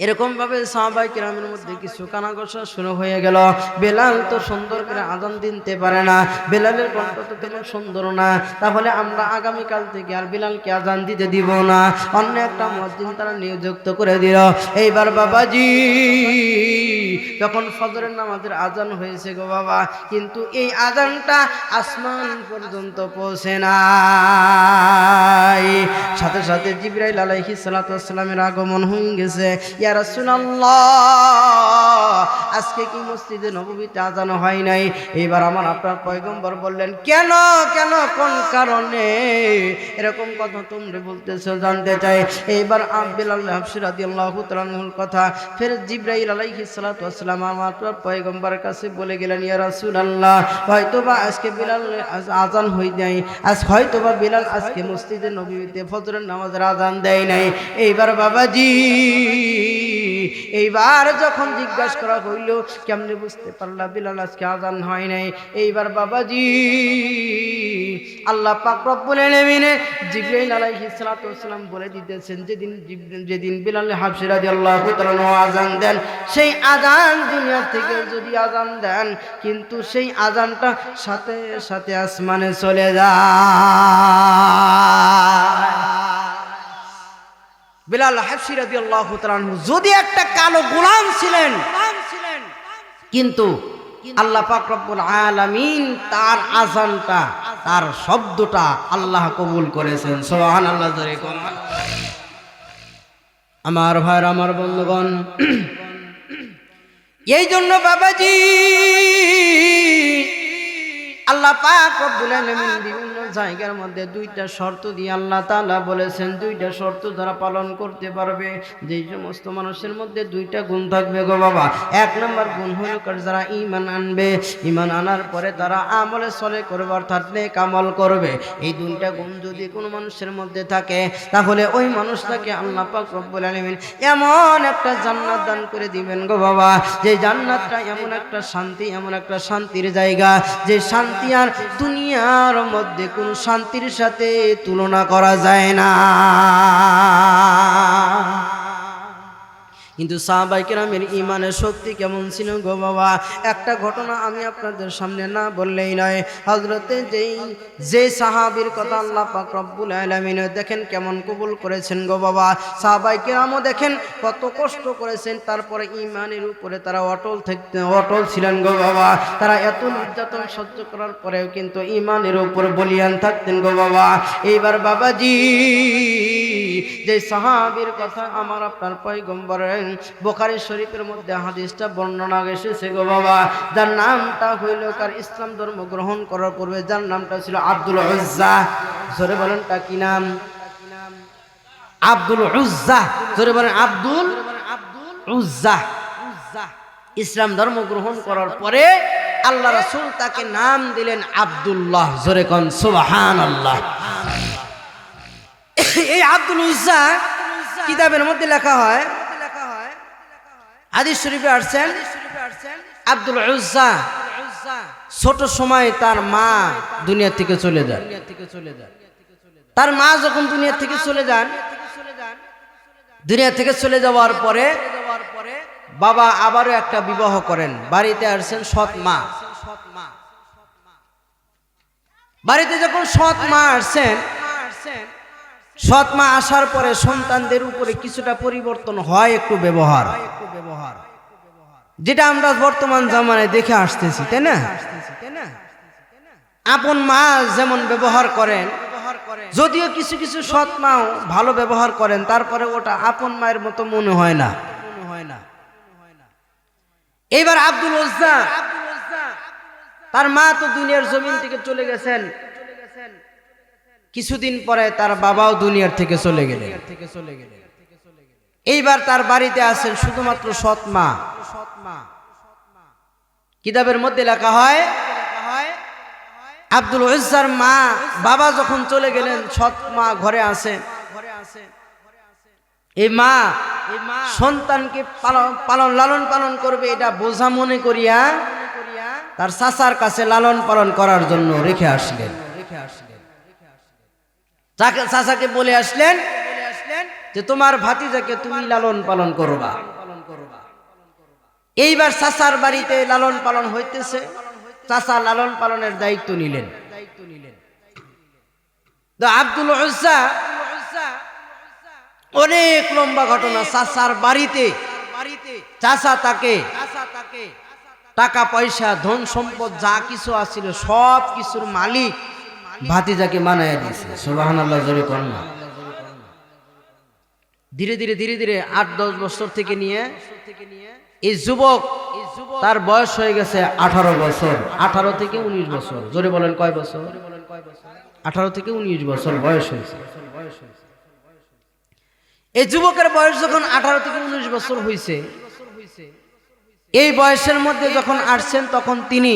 এরকম ভাবে সাহাবায়ে কেরামের মধ্যে কিছু কানাঘষা শুরু হয়ে গেল। বেলাল তো সুন্দর করে আযান দিতে পারে না, বেলালের কণ্ঠ তো তেমন সুন্দর না, তাহলে আমরা আগামীকাল থেকে আর বেলালকে আযান দিতে দিব না, অন্য একটা মুয়াজ্জিন তারা নিযুক্ত করে দিল। এইবার বাবাজি যখন ফজরের নামাজের আযান হয়েছে গো বাবা, কিন্তু এই আযানটা আসমান পর্যন্ত পৌঁছে নাই। সাথে সাথে জিবরাইল আলাইহিস সালাতু ওয়াস সালামের আগমন হয়ে গেছে। ইয়া রাসূলুল্লাহ, আজকে কি মসজিদে নববীতে আযান হয় নাই? এবার আমার আপনার পয়গম্বর বললেন, কেন কেন কোন কারণে এরকম কথা তোমরা বলতেছো জানতে চাই। এইবার বেলাল হাবশী রাদিয়াল্লাহু তাআলা আনহুর কথা ফের জিবরাইল আলাইহিস সালাতু ওয়াস সালাম আমার আপনার পয়গম্বরের কাছে বলে গেলেন, ইয়া রাসূলুল্লাহ, হয়তোবা আজকে বেলাল আযান হই নাই, আজ হয়তোবা বেলাল আজকে মসজিদে নববীতে ফজরের নামাজের আযান দেয় নাই। এইবার বাবাজি এইবার যখন জিজ্ঞাসা করা হইল কেমনে বুঝতে পারলা বেলাল আজকে আযান হয় নাই, এইবার বাবাজি আল্লাহ পাক রব্বুল আলামিন জিবরাইল আলাইহিস সালাতু ওয়াস সালাম বলে দিতেছেন, যেদিন বেলাল হাবশী রাদিয়াল্লাহু তাআলা আযান দেন, সেই আযান দুনিয়া থেকে যদি আযান দেন, কিন্তু সেই আযানটা সাথে সাথে আসমানে চলে যায়। বেলাল হাবশী রাদিয়াল্লাহু তাআলা আনহু যদি একটা কালো গোলাম ছিলেন, কিন্তু আল্লাহ পাক রব্বুল আলামিন তার আযানটা, তার শব্দটা আল্লাহ কবুল করেছেন। সুবহানাল্লাহ। আমার ভাইরা, আমার বন্ধুগণ, এই জন্য বাবাজি আল্লাহ পাক রব্বুল আলামিন বিভিন্ন জায়গার মধ্যে দুইটা শর্ত দিয়ে আল্লাহ তাআলা বলেছেন, দুইটা শর্ত যারা পালন করতে পারবে, যেই সমস্ত মানুষের মধ্যে দুইটা গুণ থাকবে গো বাবা। এক নম্বর গুণ হলো যারা ঈমান আনবে, ঈমান আনার পরে তারা আমলে সলে করবে, অর্থাৎ নেক আমল করবে। এই দুইটা গুণ যদি কোনো মানুষের মধ্যে থাকে, তাহলে ওই মানুষটাকে আল্লাহ পাক রব্বুল আলামিন এমন একটা জান্নাত দান করে দিবেন গো বাবা, যে জান্নাতটা এমন একটা শান্তি, এমন একটা শান্তির জায়গা, যে শান্তি আর দুনিয়ার মধ্যে কোন শান্তির সাথে তুলনা করা যায় না। কিন্তু সাহাবায়ে কেরামের ঈমানের শক্তি কেমন ছিল গো বাবা, একটা ঘটনা আমি আপনাদের সামনে না বললেই নয়। হযরতে যে সাহাবীর কথা আল্লাহ পাক রব্বুল আলামিন দেখেন কেমন কবুল করেছেন গো বাবা। সাহাবায়ে কেরামও দেখেন কত কষ্ট করেছেন, তারপরে ঈমানের উপরে তারা অটল ছিলেন গো বাবা। তারা এত নির্যাতন সহ্য করার পরেও কিন্তু ঈমানের উপর বলিয়ান থাকতেন গো বাবা। এইবার বাবাজি যে সাহাবীর কথা আমার আপনার পয়গম্বরের বুখারী শরীফের মধ্যে হাদিসটা বর্ণনা এসেছে গো বাবা, যার নামটা হইল কার ইসলাম ধর্ম গ্রহণ করার পূর্বে যার নামটা ছিল আব্দুল উজ্জা। জোরে বলেন তা কি নাম? আব্দুল উজ্জা। জোরে বলেন আব্দুল উজ্জা। ইসলাম ধর্ম গ্রহণ করার পরে আল্লাহ রাসূল তাকে নাম দিলেন আব্দুল্লাহ। জোরে কোন সুবহানাল্লাহ। এই আব্দুল উজ্জা কিতাবের মধ্যে লেখা হয়, হাদিস শরীফে আসছেন, আব্দুল উজ্জা ছোট সময় তার মা দুনিয়া থেকে চলে যান। তার মা যখন দুনিয়া থেকে চলে যান, দুনিয়া থেকে চলে যাওয়ার পরে বাবা আবারও একটা বিবাহ করেন। বাড়িতে আসছেন সৎ মা। বাড়িতে যখন সৎ মা আসছেন, সৎ মা আসার পরে সন্তানদের উপরে কিছুটা পরিবর্তন হয়, একটু ব্যবহার, যেটা আমরা বর্তমান জামানায় দেখে আসতেছি, তাই না? আপন মা যেমন ব্যবহার করেন, যদিও কিছু কিছু সৎ মাও ভালো ব্যবহার করেন, তারপরে ওটা আপন মায়ের মতো মনে হয় না। এইবার আব্দুল উজ্জা, তার মা তো দুনিয়ার জমিন থেকে চলে গেছেন, কিছুদিন পরে তার বাবাও দুনিয়ার থেকে চলে গেলেন। এইবার তার বাড়িতে আছেন শুধুমাত্র সৎ মা। কিতাবের মধ্যে লেখা হয়, আব্দুল উজ্জার মা, বাবা যখন চলে গেলেন, সৎ মা ঘরে আছে। এই মা সন্তানকে লালন পালন করবে এটা বোঝা মনে করিয়া তার চাচার কাছে লালন পালন করার জন্য রেখে আসলেন। চাচাকে বলে আসলেন যে তোমার ভাতিজাকে তুমি লালন পালন করবা। এইবার চাচার বাড়িতে লালন পালন হইতেছে, চাচা লালন পালনের দায়িত্ব নিলেন। তো আব্দুল উজ্জা, অনেক লম্বা ঘটনা, চাচার বাড়িতে চাচা তাকে টাকা পয়সা ধন সম্পদ যা কিছু আছিল সব কিছুর মালিক ভাতিজাকে বানাইয়া দিয়েছে। সুবহানাল্লাহ। জোরে কোন না। ধীরে ধীরে ধীরে ধীরে 8-10 বছর থেকে নিয়ে এই যুবক, তার বয়স হয়ে গেছে 18 বছর, 18 থেকে 19 বছর। জোরে বলেন কয় বছর? 18 থেকে 19 বছর বয়স হয়েছে। এই যুবকের বয়স যখন 18 থেকে 19 বছর হয়েছে, এই বয়সের মধ্যে যখন আসছেন, তখন তিনি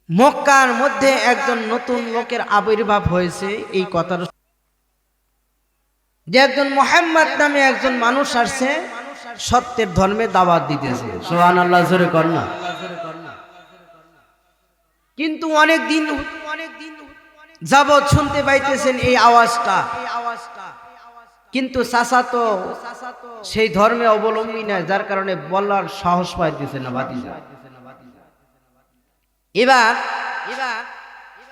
মক্কার মধ্যে একজন নতুন লোকের আবির্ভাব হয়েছে। এই কথার যে একজন মুহাম্মদ নামে একজন মানুষ আসছে, সত্যের ধর্মে দাওয়াত দিতেছে। সুবহানাল্লাহ। জোরে কর না। কিন্তু অনেক দিন যাবৎ শুনতে পাইতেছেন এই আওয়াজটা, কিন্তু চাচা তো সেই ধর্মে অবলম্বী নয়, যার কারণে বলার সাহস পাইতেছে না ভাতিজা। এবার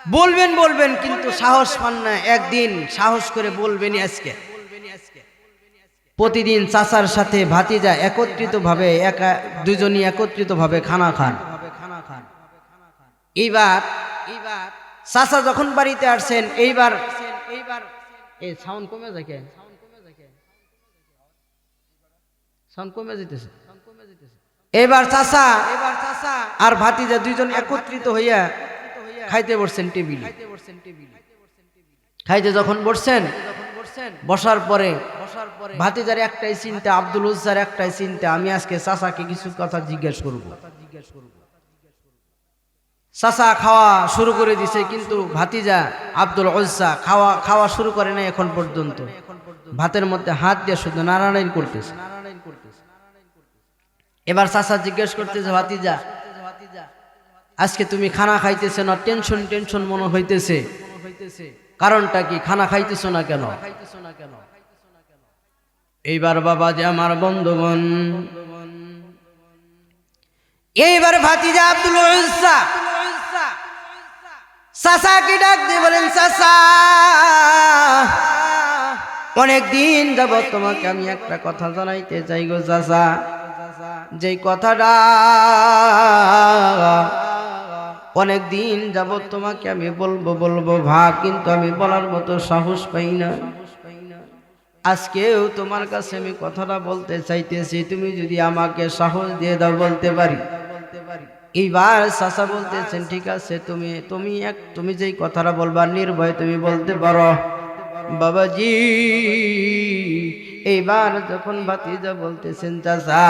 বলবেন বলবেন কিন্তু সাহস পান না। একদিন সাহস করে বলবেনই। আজকে প্রতিদিন চাচার সাথে ভাতিজা একত্রিতভাবে দুজনই একত্রিতভাবে খানা খান। এইবার চাচা যখন বাড়িতে আসছেন, এইবার এই সাউন্ড কমে যায়, সাউন্ড কমে যেতেছে। এবার চাচা আর ভাতিজা দুইজন একত্রিত হইয়া খাইতে বসছেন টেবিলে। খাইতে যখন বসছেন, বসার পরে ভাতিজার একটাই চিন্তা, আব্দুল উজ্জার একটাই চিন্তা, আমি আজকে চাচাকে কিছু কথা জিজ্ঞেস করব। চাচা খাওয়া শুরু করে দিছে, কিন্তু ভাতিজা আব্দুল উজ্জা খাওয়া শুরু করে না এখন পর্যন্ত। ভাতের মধ্যে হাত দিয়ে শুধু নাড়ানাড়ি করতেছে। এবার চাচা জিজ্ঞেস করতেছে, ভাতিজা আজকে তুমি খানা খাইতেছো না, টেনশন টেনশন মনে হইতেছে, কারণটা কি? খানা খাইতেছো না কেন? এইবার বাবা যে আমার বন্ধুগণ, এইবার ভাতিজা আব্দুল উজ্জা চাচাকে ডাক দিয়ে বলেন, চাচা অনেকদিন যাবত তোমাকে আমি একটা কথা জানাইতে চাই গো চাচা। যেই কথাটা অনেকদিন যাবত তোমাকে আমি বলবো ভাব, কিন্তু আমি বলার মতো সাহস পাই না। আজকেও তোমার কাছে আমি কথাটা বলতে চাইতেছি, তুমি যদি আমাকে সাহস দিয়ে দাও বলতে পারি। এইবার চাচা বলতেছেন, ঠিক আছে, তুমি যেই কথাটা বলবা নির্ভয় তুমি বলতে পারো বাবাজি। এইবার যখন ভাতিজা বলতেছেন, চাচা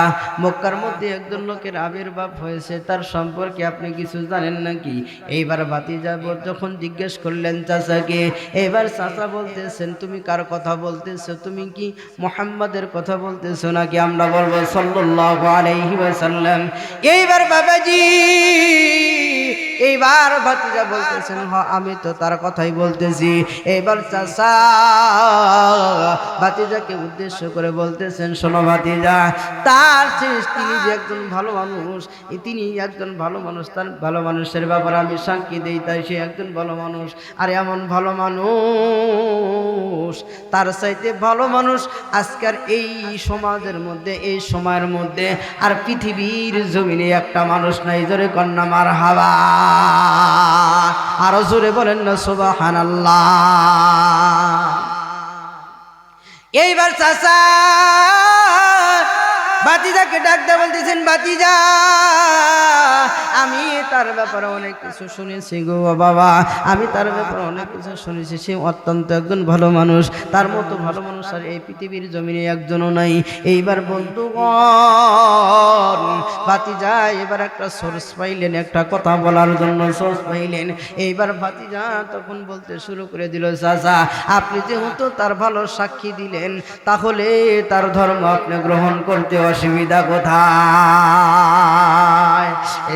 মক্কার মধ্যে একজন লোকের আবির্ভাব হয়েছে, তার সম্পর্কে আপনি কিছু জানেন নাকি? এইবার ভাতিজা যখন জিজ্ঞেস করলেন চাচাকে, এইবার চাচা বলতেছেন, তুমি কার কথা বলতেছো? তুমি কি মুহাম্মাদের কথা বলতেছো নাকি আমরা বলবো সাল্লাল্লাহু আলাইহি ওয়াসাল্লাম? এইবার বাবাজি, এইবার ভাতিজা বলতেছেন, আমি তো তার কথাই বলতেছি। এইবার চাচা ভাতিজাকে উদ্দেশ্য করে বলতেছেন, শোনো ভাতিজা, তিনি যে একজন ভালো মানুষ, তিনি একজন ভালো মানুষ, তার ভালো মানুষের ব্যাপারে আমি সাক্ষী দেই, তাই সে একজন ভালো মানুষ। আর এমন ভালো মানুষ, তার চাইতে ভালো মানুষ আজকের এই সমাজের মধ্যে, এই সময়ের মধ্যে আর পৃথিবীর জমিনে একটা মানুষ নাই। জোরে কন্যা মারহাবা, আরো জোরে বলেন না সুবহানাল্লাহ। এইবার চাচা ভাতিজাকে ডাক দিয়ে বলতেছেন, ভাতিজা আমি তার ব্যাপারে অনেক কিছু শুনেছি গো বাবা, আমি তার ব্যাপারে অনেক কিছু শুনেছি। সে অত্যন্ত একজন ভালো মানুষ, তার মতো ভালো মানুষ আর এই পৃথিবীর জমিনে একজনও নাই। এইবার বন্ধুগণ, ভাতিজা এবার একটা সোর্স পাইলেন, একটা কথা বলার জন্য সোর্স পাইলেন। এইবার ভাতিজা তখন বলতে শুরু করে দিল, চাচা আপনি যেহেতু তার ভালো সাক্ষী দিলেন, তাহলে তার ধর্ম আপনি গ্রহণ করতে অসুবিধা কোথায়?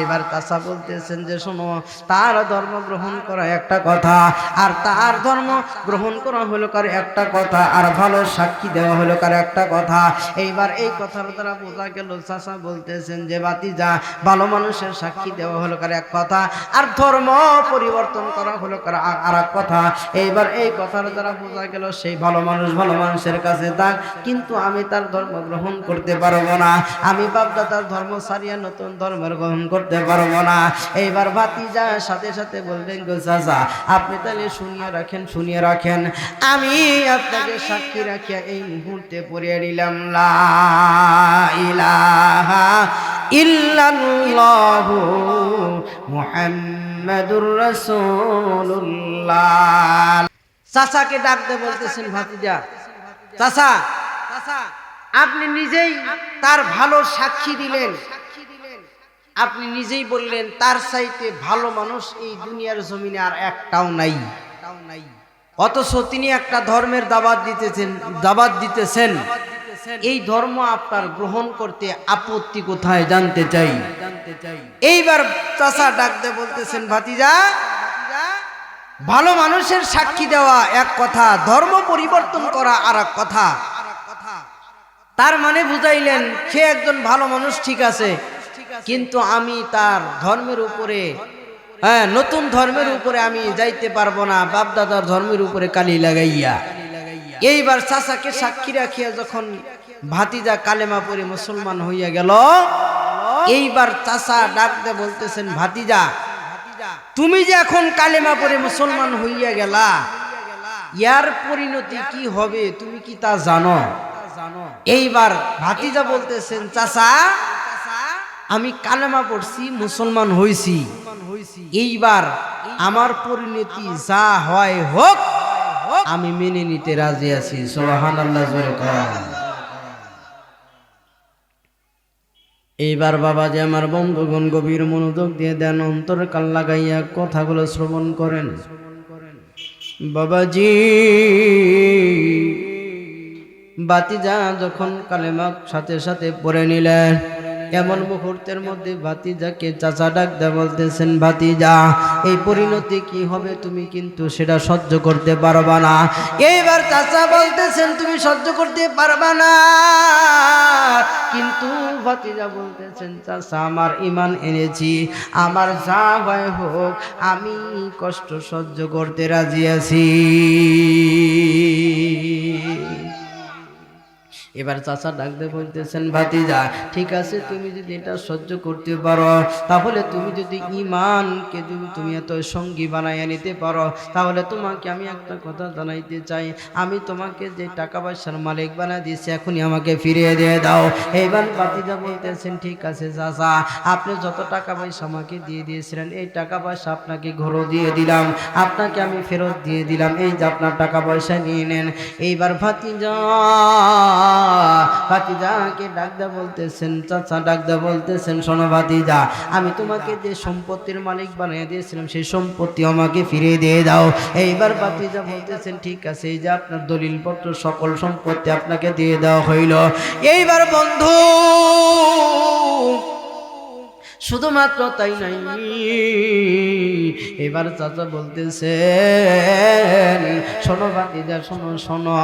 এবার চাচা বলতেছেন যে, শোনো, তার ধর্ম গ্রহণ করা একটা কথা, আর তার ধর্ম গ্রহণ করা হলো কার একটা কথা, আর ভালো সাক্ষী দেওয়া হলো কার একটা কথা। এইবার এই কথার দ্বারা বোঝা গেল, চাচা বলতেছেন যে, ভাতিজা ভালো মানুষের সাক্ষী দেওয়া হলো কার এক কথা, আর ধর্ম পরিবর্তন করা হলো কার আর এক কথা। এইবার এই কথার দ্বারা বোঝা গেল, সেই ভালো মানুষের কাছে থাক, কিন্তু আমি তার ধর্ম গ্রহণ করতে পারবো না, আমি বাপদাদার ধর্ম ছাড়িয়ে নতুন ধর্মের গ্রহণ করতে পারবো না। এইবার ভাতিজা সাথে সাথে বলবেন, গো চাচা আপনি তাহলে শুনিয়ে রাখেন, আমি আপনাকে সাক্ষী রাখিয়া এই মুহূর্তে পড়িয়ে দিলাম, লা ইলাহা ইল্লাল্লাহু মুহাম্মাদুর রাসূলুল্লাহ। চাচাকে ডাকতে বলতেছেন, ভাতিজা চাচা আপনি নিজেই তার ভালো সাক্ষী দিলেন, আপনি নিজেই বললেন তার চাইতে ভালো মানুষ এই দুনিয়ার জমিনে আর একটাও নাই। অথচ তিনি একটা ধর্মের দাওয়াত দিতেছেন, এই ধর্ম আপনার গ্রহণ করতে আপত্তি কোথায় জানতে চাই। এইবার চাচা ডাকতে বলতেছেন, ভাতিজা ভালো মানুষের সাক্ষী দেওয়া এক কথা, ধর্ম পরিবর্তন করা আর এক কথা। তার মানে বুঝাইলেন, সে একজন ভালো মানুষ ঠিক আছে, কিন্তু আমি তার ধর্মের উপরে হ্যাঁ, নতুন ধর্মের উপরে আমি যাইতে পারবো না, বাপ দাদার ধর্মের উপরে কালি লাগাইয়া। এইবার চাচাকে সাক্ষী রাখিয়া যখন ভাতিজা কালেমা পড়ে মুসলমান হইয়া গেল, এইবার চাচা ডাক দিয়ে বলতেছেন, ভাতিজা তুমি যে এখন কালেমা পড়ে মুসলমান হইয়া গেলা, ইয়ার পরিণতি কি হবে তুমি কি তা জানো? এইবার ভাতিজা বলতেছেন, চাচা আমি কালেমা পড়ছি, মুসলমান হইছি, এইবার আমার পরিণতি যা হয় হোক আমি মেনে নিতে রাজি আছি। সুবহানাল্লাহ জোরে কর। এইবার বাবা যে আমার বন্ধুগণ গভীর মনোযোগ দিয়ে দেন, অন্তর কান লাগাইয়া কথাগুলো শ্রবণ করেন। বাবাজি ভাতিজা যখন কালেমা সাথে সাথে পড়ে নিলেন, এমন মুহূর্তের মধ্যে ভাতিজাকে চাচা ডাক দে বলতেছেন, ভাতিজা এই পরিণতি কি হবে তুমি কিন্তু সেটা সহ্য করতে পারবা না। এইবার চাচা বলতেছেন, তুমি সহ্য করতে পারবা না, কিন্তু ভাতিজা বলতেছেন, চাচা আমার ঈমান এনেছি, আমার যা হয় হোক আমি কষ্ট সহ্য করতে রাজি আছি। এবার চাচা ডাক দিয়ে বলতেছেন, ভাতিজা ঠিক আছে, তুমি যদি এটা সহ্য করতে পারো, তাহলে তুমি যদি ঈমানকে যদি তুমি এত সঙ্গী বানাইয়া নিতে পারো, তাহলে তোমাকে আমি একটা কথা জানাইতে চাই, আমি তোমাকে যে টাকা পয়সার মালিক বানা দিয়েছি এখনই আমাকে ফিরিয়ে দিয়ে দাও। এইবার ভাতিজা বলতেছেন, ঠিক আছে চাচা, আপনি যত টাকা পয়সা আমাকে দিয়ে দিয়েছিলেন এই টাকা পয়সা আপনাকে ঘরও দিয়ে দিলাম, আপনাকে আমি ফেরত দিয়ে দিলাম, এই যে আপনার টাকা পয়সা নিয়ে নেন। এইবার ভাতিজাকে ডাকদা বলতেছেন, চাচা ডাকদা বলতেছেন, শোনো ভাতিজা, আমি তোমাকে যে সম্পত্তির মালিক বানিয়ে দিয়েছিলাম সেই সম্পত্তি আমাকে ফিরিয়ে দিয়ে দাও। এইবার ভাতিজা বলতেছেন, ঠিক আছে, এই যে আপনার দলিলপত্র সকল সম্পত্তি আপনাকে দিয়ে দেওয়া হইল। এইবার বন্ধু শুধুমাত্র তাই নাই, এবার চাচা বলতেছেন, শোনো ভাতিজা, শোনো শোনো,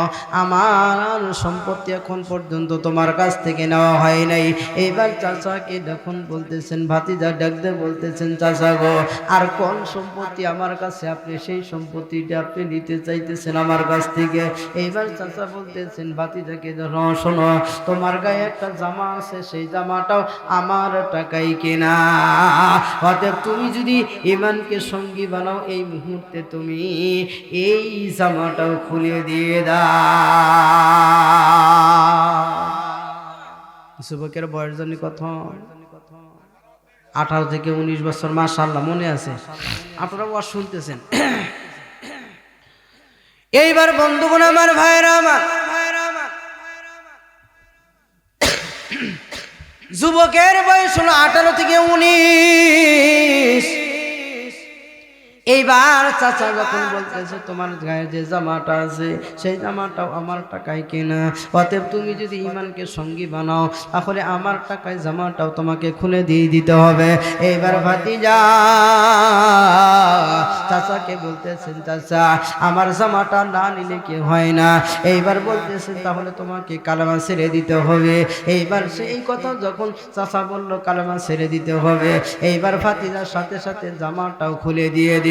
আমার সম্পত্তি এখন পর্যন্ত তোমার কাছ থেকে নেওয়া হয় নাই। এইবার চাচাকে যখন বলতেছেন, ভাতিজা ডাকতে বলতেছেন, চাচা গো আর কোন সম্পত্তি আমার কাছে, আপনি সেই সম্পত্তিটা আপনি নিতে চাইতেছেন আমার কাছ থেকে। এইবার চাচা বলতেছেন ভাতিজাকে, শোনো তোমার গায়ে একটা জামা আছে, সেই জামাটাও আমার টাকায় কেনা, অতএব তুমি যদি ঈমানকে সঙ্গী বানাও এই মুহূর্তে তুমি এই জামাটাও খুলে দিয়ে দাও। যুবকের বয়স জানি কত? 18 থেকে 19 বছর। মাশাআল্লাহ, মনে আছে, আপনারা ওয়াজ শুনতেছেন। এইবার বন্ধুগণ আমার, ভাইরা আমার, যুবকের বয়স হলো 18 থেকে 19। এইবার চাচা যখন বলতেছে, তোমার গায়ে যে জামাটা আছে সেই জামাটাও আমার টাকায় কেনা, অতএব তুমি যদি ঈমানকে সঙ্গী বানাও তাহলে আমার টাকায় জামাটাও তোমাকে খুলে দিয়ে দিতে হবে। এইবার ভাতিজা চাচাকে বলতেছেন, চাচা আমার জামাটা না নিলে কি হয় না? এইবার বলতেছেন, তাহলে তোমাকে কালেমা ছেড়ে দিতে হবে। এইবার সেই কথা যখন চাচা বলল কালেমা ছেড়ে দিতে হবে, এইবার ভাতিজার সাথে সাথে জামাটাও খুলে দিয়ে দিল।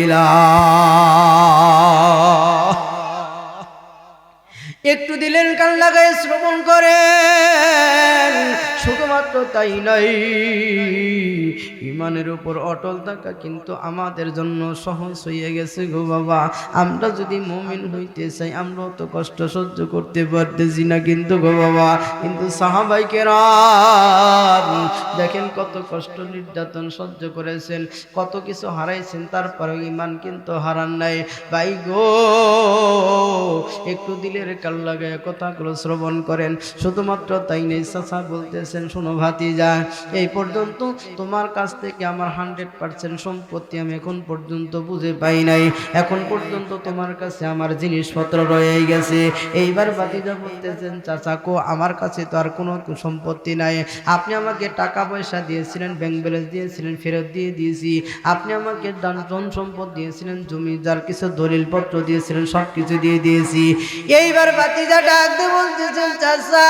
একটু দিলেন কান লাগায় শ্রবণ করেন। শুধুমাত্র তাই নয়, ঈমানের উপর অটল থাকা কিন্তু আমাদের জন্য সহজ হয়ে গেছে গো বাবা। আমরা যদি মুমিন হইতে চাই, আমরাও তো কষ্ট সহ্য করতে পারতেছি না কিন্তু গো বাবা। কিন্তু সাহাবায়ে কেরাম দেখেন কত কষ্ট নির্যাতন সহ্য করেছেন, কত কিছু হারাইছেন, তারপরে ঈমান কিন্তু হারান নাই। ভাই গো একটু দিলের কান লাগায় কথাগুলো শ্রবণ করেন। শুধুমাত্র তাই নেই, চাচা বলতেছেন, শোনো ভাতিজা, এই পর্যন্ত তোমার কাছ থেকে আমার 100% সম্পত্তি আমি এখন পর্যন্ত বুঝে পাই নাই, এখন পর্যন্ত তোমার কাছে আমার জিনিসপত্র রয়ে গেছে। এইবার ভাতিজা বলতেছেন, চাচা কো আমার কাছে তো আর কোনো সম্পত্তি নাই, আপনি আমাকে টাকা পয়সা দিয়েছিলেন, ব্যাংক ব্যালেন্স দিয়েছিলেন, ফেরত দিয়ে দিয়েছি, আপনি আমাকে ধন সম্পদ দিয়েছিলেন, জমি যার কিছু দলিলপত্র দিয়েছিলেন, সব কিছু দিয়ে দিয়েছি। এইবার ভাতিজা ডাক দিয়ে বলতেছেন, চাচা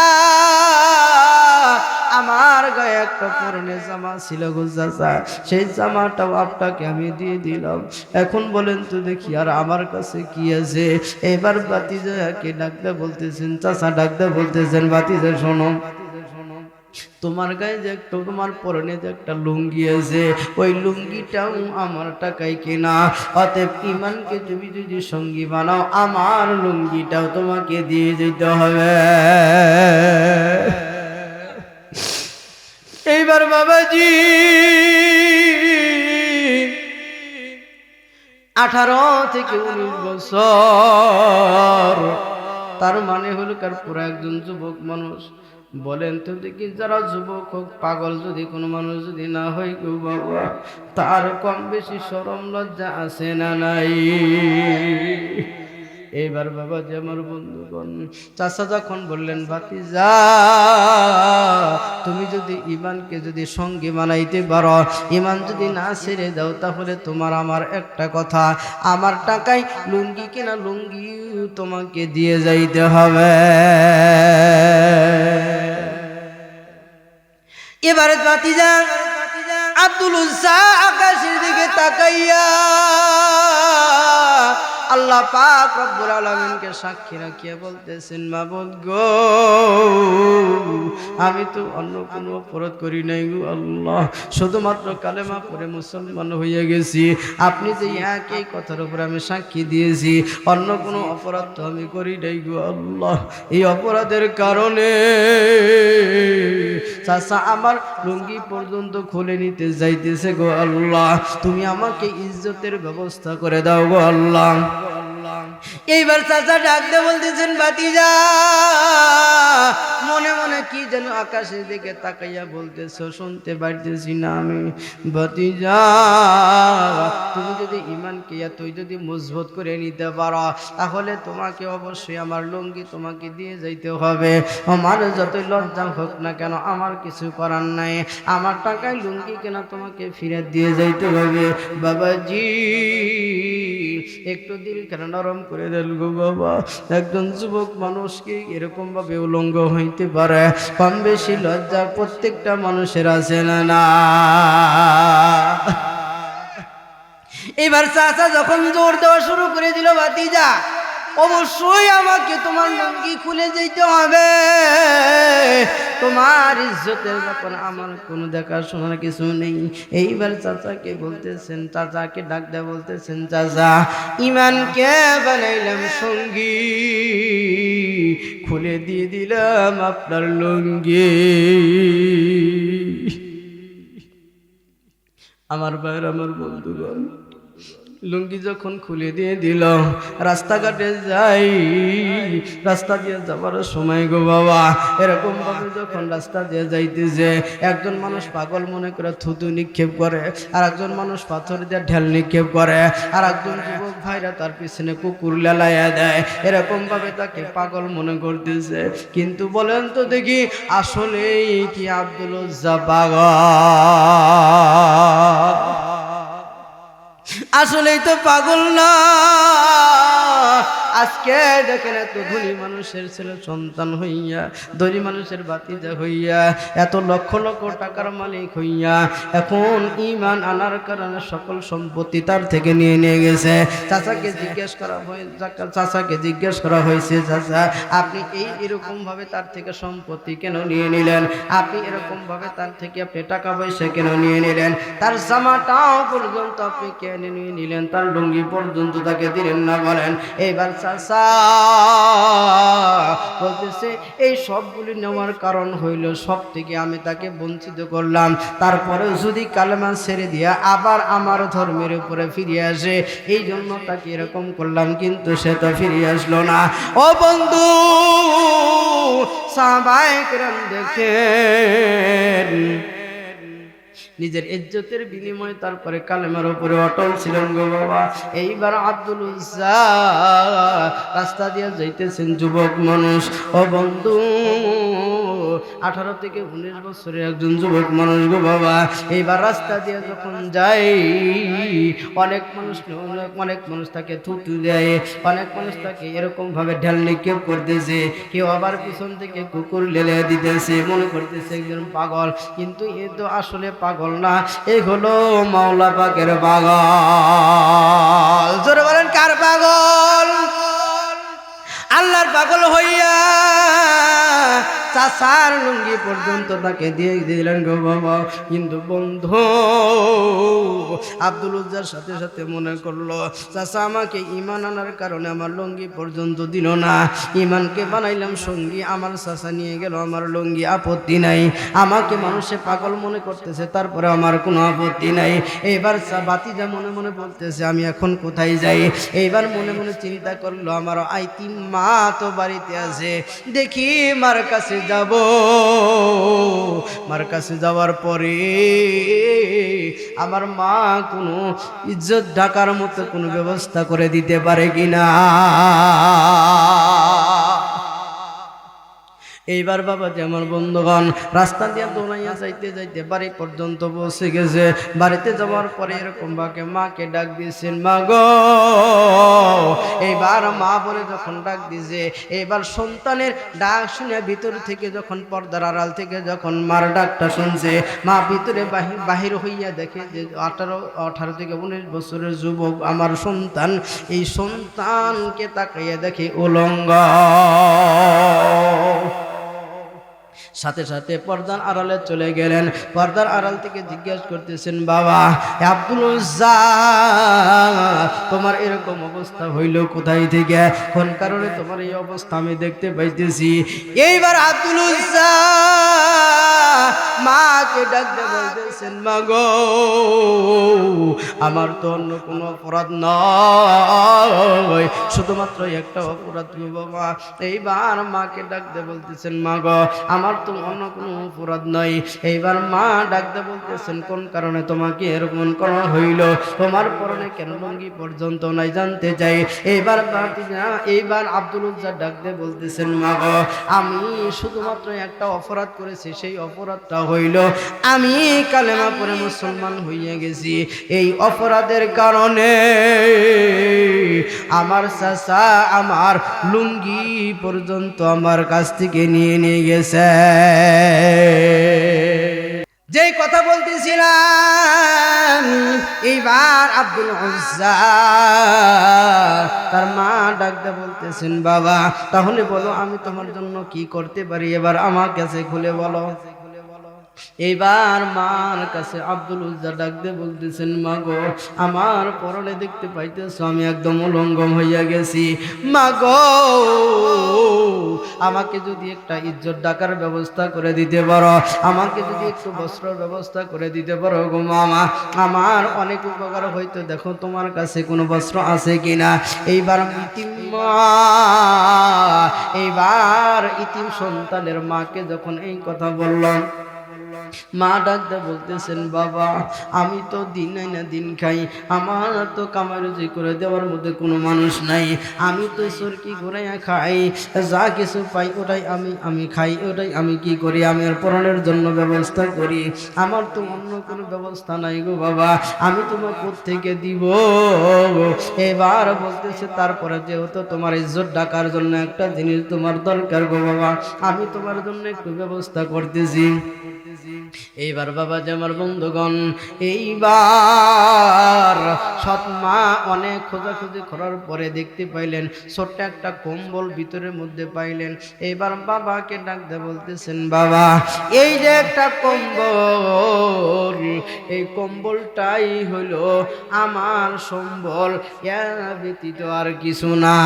আমার গায়ে একটা পরনে জামা ছিল গো চাচা, সেই জামাটাও আপনাকে আমি দিয়ে দিলাম। এখন বলেন তো দেখি আর আমার কাছে কি আছে? এবার ভাতিজাকে ডাকতে বলতেছেন, চাচা ডাকতে বলতেছেন, ভাতিজা শোনো, তোমার গায়ে যে একটা, তোমার পরনে যে একটা লুঙ্গি আছে, ওই লুঙ্গিটাও আমার টাকায় কেনা। অতএব ইমানকে তুমি যদি সঙ্গী বানাও, আমার লুঙ্গিটাও তোমাকে দিয়ে দিতে হবে। এইবার বাবাজি 18 থেকে 19 বছর, তার মানে হলো কার পুরো একজন যুবক মানুষ। বলেন তো দেখি, যারা যুবক হোক, পাগল যদি কোনো মানুষ যদি না হয় কেউ বাবা, তার কম বেশি শরম লজ্জা আছে না নাই? এইবার বাবা যে আমার বন্ধুগণ, চাচা যখন বললেন, ভাতিজা তুমি যদি ইমানকে যদি সঙ্গী বানাইতে পারো, ইমান যদি না ছেড়ে দাও, তাহলে তোমার আমার একটা কথা, আমার টাকায় লুঙ্গি কেনা লুঙ্গি তোমাকে দিয়ে যাইতে হবে। এবারে ভাতিজা আব্দুল উজ্জা আকাশের দিকে তাকাইয়া আল্লাহ পাক রব্বুল আলামিনকে সাক্ষী রাখিয়া বলতেছেন, মাবুদ গো, আমি তো অন্য কোনো অপরাধ করি নাই গো আল্লাহ, শুধুমাত্র কালেমা পড়ে মুসলমান হয়ে গেছি। আপনি যে একই কথার উপর আমি সাক্ষী দিয়েছি, অন্য কোনো অপরাধ তো আমি করি নাই গো আল্লাহ। এই অপরাধের কারণে চাচা আমার লুঙ্গি পর্যন্ত খুলে নিতে যাইতেছে গো আল্লাহ, তুমি আমাকে ইজ্জতের ব্যবস্থা করে দাও গো আল্লাহ। এইবার চাচা ডাকতে বলতেছেন, ভাতিজা মনে মনে কি যেন আকাশের দিকে তাকাইয়া বলতেছো, শুনতে পারতেছি না আমি। ভাতিজা তুমি যদি ইমানকে তুই যদি মজবুত করে নিতে পারো, তাহলে তোমাকে অবশ্যই আমার লুঙ্গি তোমাকে দিয়ে যাইতে হবে। আমার যতই লজ্জা হোক না কেন, আমার কিছু করার নাই, আমার টাকায় লুঙ্গি কেনা তোমাকে ফিরে দিয়ে যাইতে হবে। বাবাজি একটু দিল কেন নরম করে দেন গো বাবা, একজন যুবক মানুষকে এরকম ভাবে উলঙ্গ হইতে পারে? কম বেশি লজ্জা প্রত্যেকটা মানুষের আছে না না? এবার চাচা যখন জোর দেওয়া শুরু করে দিল, ভাতিজা অবশ্যই আমাকে তোমার লুঙ্গি খুলে যেতে হবে, তোমার ইজ্জতের ব্যাপারে আমার কোনো দেখাশোনার কিছু নেই। এইবার চাচাকে বলতেছেন, চাচাকে ডাক দেয়া বলতেছেন, চাচা ইমানকে বানাইলাম সঙ্গী, খুলে দিয়ে দিলাম আপনার লুঙ্গি। আমার ভাইয়ের, আমার বন্ধুগণ, লুঙ্গি যখন খুলে দিয়ে দিল, রাস্তাঘাটে যাই, রাস্তা দিয়ে যাবার সময় গো বাবা, এরকম ভাবে যখন রাস্তা দিয়ে যাইতেছে, একজন মানুষ পাগল মনে করে থুতু নিক্ষেপ করে, আর একজন মানুষ পাথর দিয়ে ঢেল নিক্ষেপ করে, আর একজন যুবক ভাইরা তার পিছনে কুকুর লেলাইয়া দেয়, এরকম ভাবে তাকে পাগল মনে করতেছে। কিন্তু বলেন তো দেখি, আসলেই কি আব্দুল উজ্জা পাগল? আসলেই তো পাগল না। আজকে দেখেন, এত ধনী মানুষের ছেলে সন্তান হইয়া, ধনী মানুষের ভাতিজা হইয়া, এত লক্ষ লক্ষ টাকার মালিক হইয়া, এখন ঈমান আনার কারণে সকল সম্পত্তি তার থেকে নিয়ে নিয়ে গেছে। চাচাকে জিজ্ঞেস করা হয়েছে, চাচা আপনি এরকম ভাবে তার থেকে সম্পত্তি কেন নিয়ে নিলেন? আপনি এরকম ভাবে তার থেকে আপনি টাকা পয়সা কেন নিয়ে নিলেন? তার জামাটাও পর্যন্ত আপনি কেন নিয়ে নিলেন? তার লুঙ্গি পর্যন্ত তাকে দিলেন না? বলেন। এইবার চাচা বলতেছে, এই সবগুলি নেওয়ার কারণ হইল, সব থেকে আমি তাকে বঞ্চিত করলাম, তারপরে যদি কালেমা ছেড়ে দিয়া আবার আমার ধর্মের উপরে ফিরে আসে, এই জন্য তাকে এরকম করলাম, কিন্তু সে তো ফিরে আসলো না। ও বন্ধু, সাহাবায়ে কেরাম দেখেন, নিজের ইজ্জতের বিনিময়ে তারপরে কালেমার উপরে অটল ছিলেন গো বাবা। এইবার আব্দুল উজ্জা রাস্তা দিয়ে যাইতেছেন, যুবক মানুষ। ও বন্ধু, 18 থেকে 19 বছরের একজন যুবক মানুষ গো বাবা। এইবার রাস্তা দিয়ে যখন যায় অনেক মানুষ তাকে থুতু দেয়, অনেক মানুষ তাকে এরকম ভাবে ঢাল নিক্ষেপ করতেছে, কেউ আবার পিছন থেকে কুকুর লেলে দিতেছে, মনে করতেছে একজন পাগল, কিন্তু এ তো আসলে পাগল না, এ হলো মাওলা পাকের পাগল। জোরে বলেন কার পাগল? আল্লাহর পাগল হইয়া চাচার লুঙ্গি পর্যন্ত তাকে দিয়ে দিলেন গো বাবা। কিন্তু বন্ধু আব্দুল উজ্জার সাথে সাথে মনে করলো চাচা আমাকে ঈমান আনার কারণে আমার লুঙ্গি পর্যন্ত দিল না, ঈমানকে বানাইলাম সঙ্গী, আমার চাচা নিয়ে গেল আমার লুঙ্গি, আপত্তি নাই। আমাকে মানুষে পাগল মনে করতেছে, তারপরে আমার কোনো আপত্তি নাই। এইবার বাতিজা মনে মনে বলতেছে আমি এখন কোথায় যাই। এইবার মনে মনে চিন্তা করলো আমার আইতিম মা তো বাড়িতে আছে, দেখি মার কাছে যাব। মার কাছে যাওয়ার পরে আমার মা কোনো ইজ্জত ঢাকার মতো কোনো ব্যবস্থা করে দিতে পারে কিনা। এইবার বাবা যেমন বন্ধুগণ রাস্তা দিয়ে দৌড়াইয়া যাইতে যাইতে বাড়ি পর্যন্ত পৌঁছে গেছে। বাড়িতে যাওয়ার পরে এরকম ভাবে মাকে ডাক দিয়েছেন, মা গো। এইবার মা বলে যখন ডাক দিয়েছে, এইবার সন্তানের ডাক শুনে ভিতর থেকে যখন পর্দার আড়াল থেকে যখন মার ডাকটা শুনছে, মা ভিতরে বাহির হইয়া দেখে যে 18 থেকে 19 বছরের যুবক আমার সন্তান। এই সন্তানকে তাকাইয়া দেখে উলঙ্গ। সাথে সাথে পর্দার আড়ালে চলে গেলেন। পর্দার আড়াল থেকে জিজ্ঞাসা করতেছেন, বাবা আব্দুল উজ্জা তোমার এরকম অবস্থা হইল কোথায় থেকে, কোন কারণে তোমার এই অবস্থা আমি দেখতে পাইতেছি। এইবার আব্দুল উজ্জা মাকে ডাকতে বলতেছেন, মা গো আমার তো অন্য কোনো অপরাধ নয়, শুধুমাত্র একটা অপরাধ বাবা। এইবার মাকে ডাকতে বলতেছেন, মা গো আমার তো অন্য কোনো অপরাধ নয়। এইবার মা ডাকতে বলতেছেন, কোন কারণে তোমাকে এরকম করা হইল, তোমার পরনে কেন লুঙ্গি পর্যন্ত নাই জানতে চাই। এইবার আব্দুল উজ্জা ডাকতে বলতেছেন, মা গো আমি শুধুমাত্র একটা অপরাধ করেছি, সেই অপরাধটা হইল আমি কালেমা পড়ে মুসলমান হইয়া গেছি। এই অপরাধের কারণে আমার চাচা আমার লুঙ্গি পর্যন্ত আমার কাছ থেকে নিয়ে গেছে। যে কথা বলতেছিলাম, এইবার আব্দুল উজ্জা তার মা ডাকতে বলতেছেন, বাবা তাহলে বলো আমি তোমার জন্য কি করতে পারি, এবার আমার কাছে খুলে বলো। এইবার মার কাছে আব্দুল উজ্জা ডাকতে বলতেছেন, মা গো আমার পরনে দেখতে পাইতেছো আমি একদম উলঙ্গম হইয়া গেছি। মা গো আমাকে যদি একটা ইজ্জত ডাকার ব্যবস্থা করে দিতে পারো, আমাকে যদি একটু বস্ত্রের ব্যবস্থা করে দিতে পারো গো মামা, আমার অনেক উপকার হইতো। দেখো তোমার কাছে কোনো বস্ত্র আছে কিনা। এইবার এইবার ইতিম সন্তানের মাকে যখন এই কথা বললাম, মা ডাকতে বলতেছেন, বাবা আমি তো দিন নাই না দিন খাই, আমার তো কামাই রুজি করে দেওয়ার মধ্যে কোনো মানুষ নাই, আমি তো সরকি ঘুরাইয়া খাই, যা কিছু পাই ওটাই আমি খাই, ওটাই আমি কি করি, আমি আর পরনের জন্য ব্যবস্থা করি, আমার তো অন্য কোনো ব্যবস্থা নাই গো বাবা, আমি তোমার কোত্থেকে দিব। এবার বলতেছে, তারপরে যেহেতু তোমার ইজ্জত ডাকার জন্য একটা জিনিস তোমার দরকার গো বাবা, আমি তোমার জন্য একটু ব্যবস্থা করতেছি। এইবার বাবা যে আমার বন্ধুগণ, এইবার সৎমা অনেক খোঁজাখুঁজি করার পরে দেখতে পাইলেন ছোট্ট একটা কম্বল ভিতরের মধ্যে পাইলেন। এইবার বাবাকে ডাকতে বলতেছেন, বাবা এই যে একটা কম্বল, এই কম্বলটাই হলো আমার সম্বল, এর ব্যতীত আর কিছু না।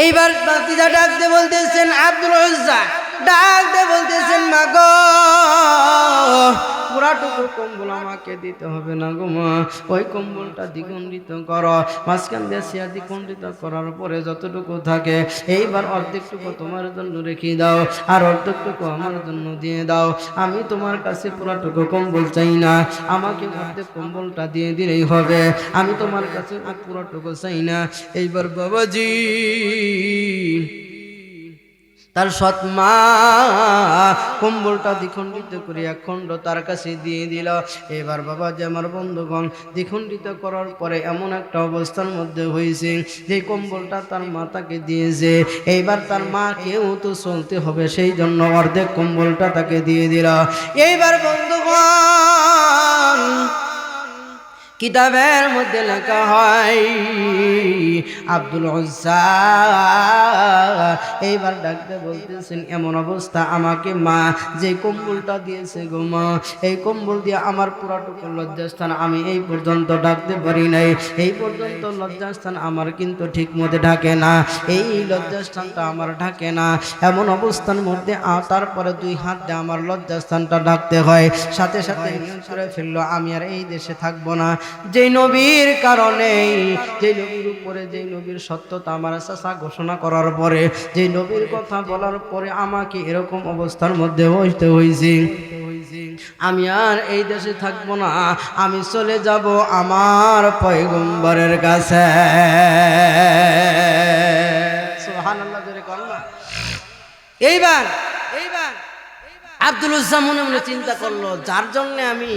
এইবার বাতিজা ডাকতে বলতেছেন, আব্দুল উজ্জা ডাকতে বলতেছেন, মা গো পুরাটুকু কম্বল আমাকে দিতে হবে না গো মা, ওই কম্বলটা দ্বিখণ্ডিত করো, মাঝখান দিয়ে সিয়া দ্বিখণ্ডিত করার পরে যতটুকু থাকে এইবার অর্ধেকটুকু তোমার জন্য রেখে দাও, আর অর্ধেকটুকু আমার জন্য দিয়ে দাও। আমি তোমার কাছে পুরাটুকু কম্বল চাই না, আমাকে অর্ধেক কম্বলটা দিয়ে দিলেই হবে, আমি তোমার কাছে পুরাটুকু চাই না। এইবার বাবাজি তার সৎ মা কম্বলটা দ্বিখণ্ডিত করে এক খণ্ড তার কাছে দিয়ে দিল। এবার বাবা যে আমার বন্ধুগণ দ্বিখণ্ডিত করার পরে এমন একটা অবস্থার মধ্যে হয়েছে যে কম্বলটা তার মাতাকে দিয়েছে, এইবার তার মাকেও তো চলতে হবে, সেই জন্য অর্ধেক কম্বলটা তাকে দিয়ে দিল। এইবার বন্ধুগণ কিতাবের মধ্যে লেখা হয় আব্দুল উজ্জা এইবার ডাকতে বলতেছেন, এমন অবস্থা আমাকে মা যে কম্বলটা দিয়েছে গো মা, এই কম্বল দিয়ে আমার পুরাটুকু লজ্জাস্থান আমি এই পর্যন্ত ডাকতে পারি নাই, এই পর্যন্ত লজ্জাস্থান আমার কিন্তু ঠিক মতো ঢাকে না, এই লজ্জাস্থানটা আমার ঢাকে না, এমন অবস্থার মধ্যে তারপরে দুই হাত দিয়ে আমার লজ্জাস্থানটা ডাকতে হয়। সাথে সাথে নিয়ম করে ফেললো আমি আর এই দেশে থাকবো না। যেই নবীর কারণে, যেই নবীর উপরে, যেই নবীর সত্যতা আমার চাচা ঘোষণা করার পরে, যেই নবীর কথা বলার পরে আমাকে এরকম অবস্থার মধ্যে বসতে হয়েছে, আমি আর এই দেশে থাকবো না, আমি চলে যাব আমার পয়গম্বরের কাছে। সুবহানাল্লাহ জোরে কর না। এইবার আব্দুল উজ্জা মনে মনে চিন্তা করলো, যার জন্য আমি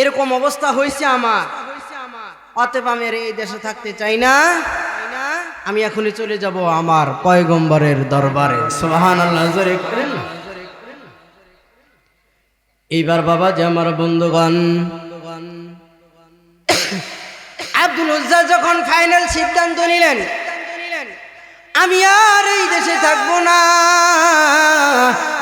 এরকম অবস্থা হয়েছে আমার, অতএব আমি এই দেশে থাকতে চাই না, আমি এখনই চলে যাব আমার পয়গম্বরের দরবারে। সুবহানাল্লাহ জোরে করেন। এইবার বাবা যে আমার বন্ধুগণ আব্দুল উজ্জা যখন ফাইনাল সিদ্ধান্ত নিলেন আমি আর এই দেশে থাকবো না,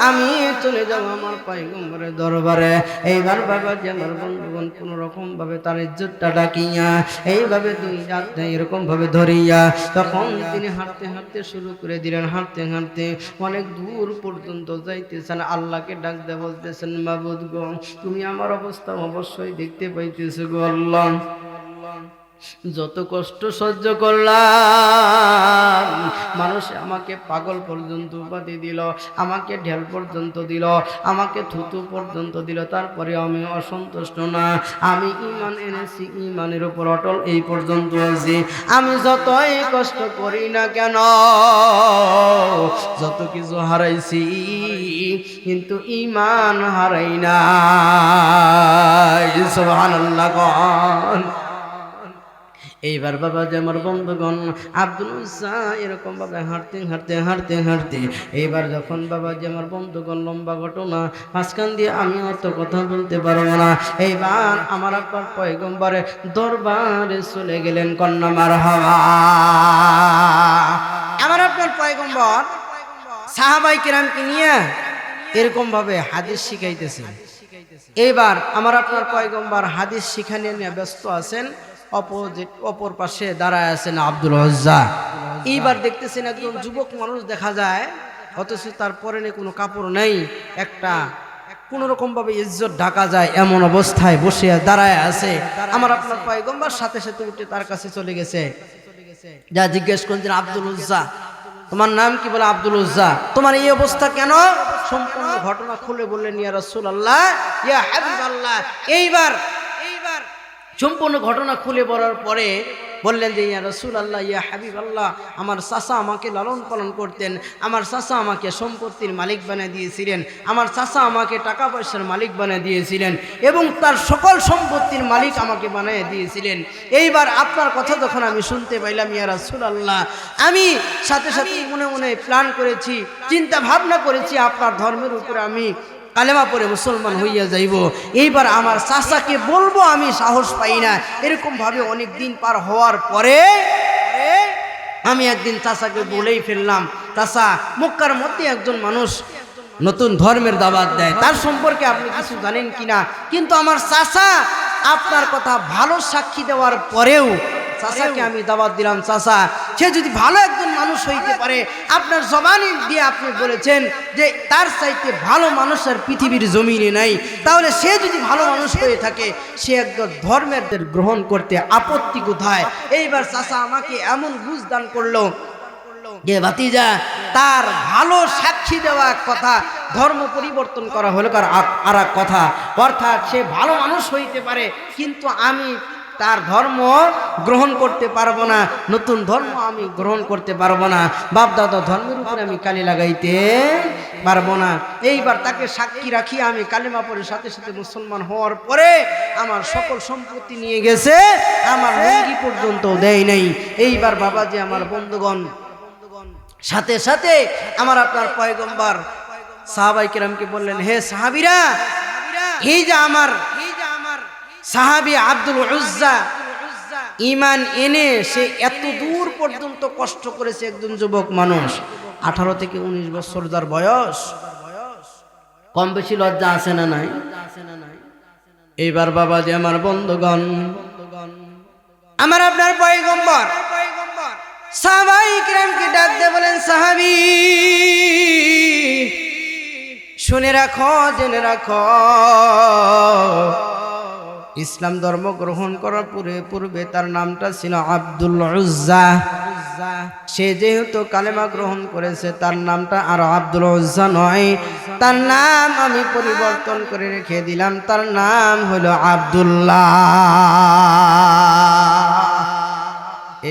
আমি চলে যাব আমার পয়গম্বরের দরবারে। এইবার বাবা যে আমার বন্ধুগণ কোন রকম ভাবে তার ইজ্জতটা ডাকিয়া এইভাবে দুই হাত এরকম ভাবে ধরিয়া তখন তিনি হাঁটতে হাঁটতে শুরু করে দিলেন। হাঁটতে হাঁটতে অনেক দূর পর্যন্ত যাইতেছেন, আল্লাহকে ডাক দিয়ে বলতেছেন, মাবুদ গো তুমি আমার অবস্থা অবশ্যই দেখতে পাইতেছো গো আল্লাহ, যত কষ্ট সহ্য করলাম, মানুষ আমাকে পাগল পর্যন্ত উপাধি দিল, আমাকে ঢেল পর্যন্ত দিল, আমাকে থুতু পর্যন্ত দিল, তারপরে আমি অসন্তুষ্ট না, আমি ঈমান এনেছি, ঈমানের উপর অটল এই পর্যন্ত আছি। আমি যতই কষ্ট করি না কেন, যত কিছু হারাইছি কিন্তু ঈমান হারাই না। সুবহানাল্লাহ। এইবার বাবা যে আমার বন্ধুগণ আব্দুল উজ্জা এরকম ভাবে হাঁটতে হাঁটতে হাঁটতে হাঁটতে এইবার যখন বাবা যে আমার বন্ধুগণ লম্বা ঘটনা, মাঝখান দিয়ে আমি অত কথা বলতে পারবো না, এইবার আমার আপনার পয়গম্বরে দরবারে চলে গেলেন। কন্যা মারহাবা। আমার আপনার পয়গম্বর সাহাবায়ে কেরামকে নিয়ে এরকম ভাবে হাদিস শিখাইতেছেন। এইবার আমার আপনার পয়গম্বর হাদিস শিখানো নিয়ে ব্যস্ত আছেন, অপর পাশে দাঁড়ায় আছেন আব্দুল উজ্জা। এইবার দেখতেছেন একজন যুবক মানুষ দেখা যায়, অথচ তার পরনে কোনো কাপড় নেই, একটা কোনো রকম ভাবে ইজ্জত ঢাকা যায় এমন অবস্থায় বসে দাঁড়ায় আছে। আমার আপনার পয়গম্বর সাথে সাথে উঠে তার কাছে চলে গেছে, যা জিজ্ঞেস করছেন, আব্দুল উজ্জা তোমার নাম কি? বলে আব্দুল উজ্জা। তোমার এই অবস্থা কেন? সম্পূর্ণ ঘটনা খুলে বললেন, ইয়া রাসূলুল্লাহ, ইয়া হাবিবাল্লাহ। এইবার সম্পূর্ণ ঘটনা খুলে বলার পরে বললেন যে, ইয়া রাসূলুল্লাহ, ইয়া হাবিবাল্লাহ, আমার চাচা আমাকে লালন পালন করতেন, আমার চাচা আমাকে সম্পত্তির মালিক বানিয়ে দিয়েছিলেন, আমার চাচা আমাকে টাকা পয়সার মালিক বানিয়ে দিয়েছিলেন এবং তার সকল সম্পত্তির মালিক আমাকে বানিয়ে দিয়েছিলেন। এইবার আপনার কথা যখন আমি শুনতে পাইলাম ইয়া রাসূলুল্লাহ, আমি সাথে সাথে মনে মনে প্ল্যান করেছি, চিন্তা ভাবনা করেছি, আপনার ধর্মের উপরে আমি কালেমা পড়ে মুসলমান হইয়া যাইব। এইবার আমার চাচাকে বলবো আমি সাহস পাই না। এরকম ভাবে অনেক দিন পার হওয়ার পরে আমি একদিন চাচাকে বলেই ফেললাম, চাচা মক্কার মধ্যে একজন মানুষ নতুন ধর্মের দাওয়াত দেয়, তার সম্পর্কে আপনি কিছু জানেন কিনা? কিন্তু আমার চাচা আপনার কথা ভালো সাক্ষী দেওয়ার পরেও চাচাকে আমি দাওয়াত দিলাম, চাচা সে যদি ভালো একজন মানুষ হইতে পারে, আপনার জবানি দিয়ে আপনি বলেছেন যে তার চাইতে ভালো মানুষ আর পৃথিবীর জমিনে নাই, তাহলে সে যদি ভালো মানুষ হয়ে থাকে সে একজন ধর্মের গ্রহণ করতে আপত্তি কোথায়? এইবার চাচা আমাকে এমন বুঝ দান করলো যে ভাতিজা, তার ভালো সাক্ষী দেওয়া এক কথা, ধর্ম পরিবর্তন করা হলো আর এক কথা। অর্থাৎ সে ভালো মানুষ হইতে পারে, কিন্তু আমি তার ধর্ম গ্রহণ করতে পারবো না, নতুন ধর্ম আমি গ্রহণ করতে পারবো না, বাপ দাদা ধর্মের উপরে আমি কালি লাগাইতে পারবো না। এইবার তাকে সাক্ষী রাখি আমি কালিমা পড়ে সাথে সাথে মুসলমান হওয়ার পরে আমার সকল সম্পত্তি নিয়ে গেছে, আমার লুঙ্গি পর্যন্ত দেয় নাই। এইবার বাবাজি আমার বন্ধুগণ, সাথে সাথে আমার আপনার পয়গম্বর সাহাবায়ে কেরামকে বললেন, হে সাহাবীরা, এই যে আমার সাহাবী আব্দুল উজ্জা ঈমান এনে সে এত দূর পর্যন্ত কষ্ট করেছে, একজন যুবক মানুষ, 18 থেকে 19 বছর যার বয়স, কম বেশি লজ্জা আছে না নাই? এইবার বাবাজি আমার বন্ধুগণ, আমার আপনার পয়গম্বর সাহাবায়ে কেরামকে ডাক দিয়ে বলেন, সাহাবী শুনে রাখো, জেনে রাখো, ইসলাম ধর্ম গ্রহণ করার পূর্বে তার নামটা ছিল আব্দুল উজ্জা। সে যেহেতু কালেমা গ্রহণ করেছে, তার নামটা আর আব্দুল উজ্জা নয়, তার নাম আমি পরিবর্তন করে রেখে দিলাম, তার নাম হলো আব্দুল্লাহ।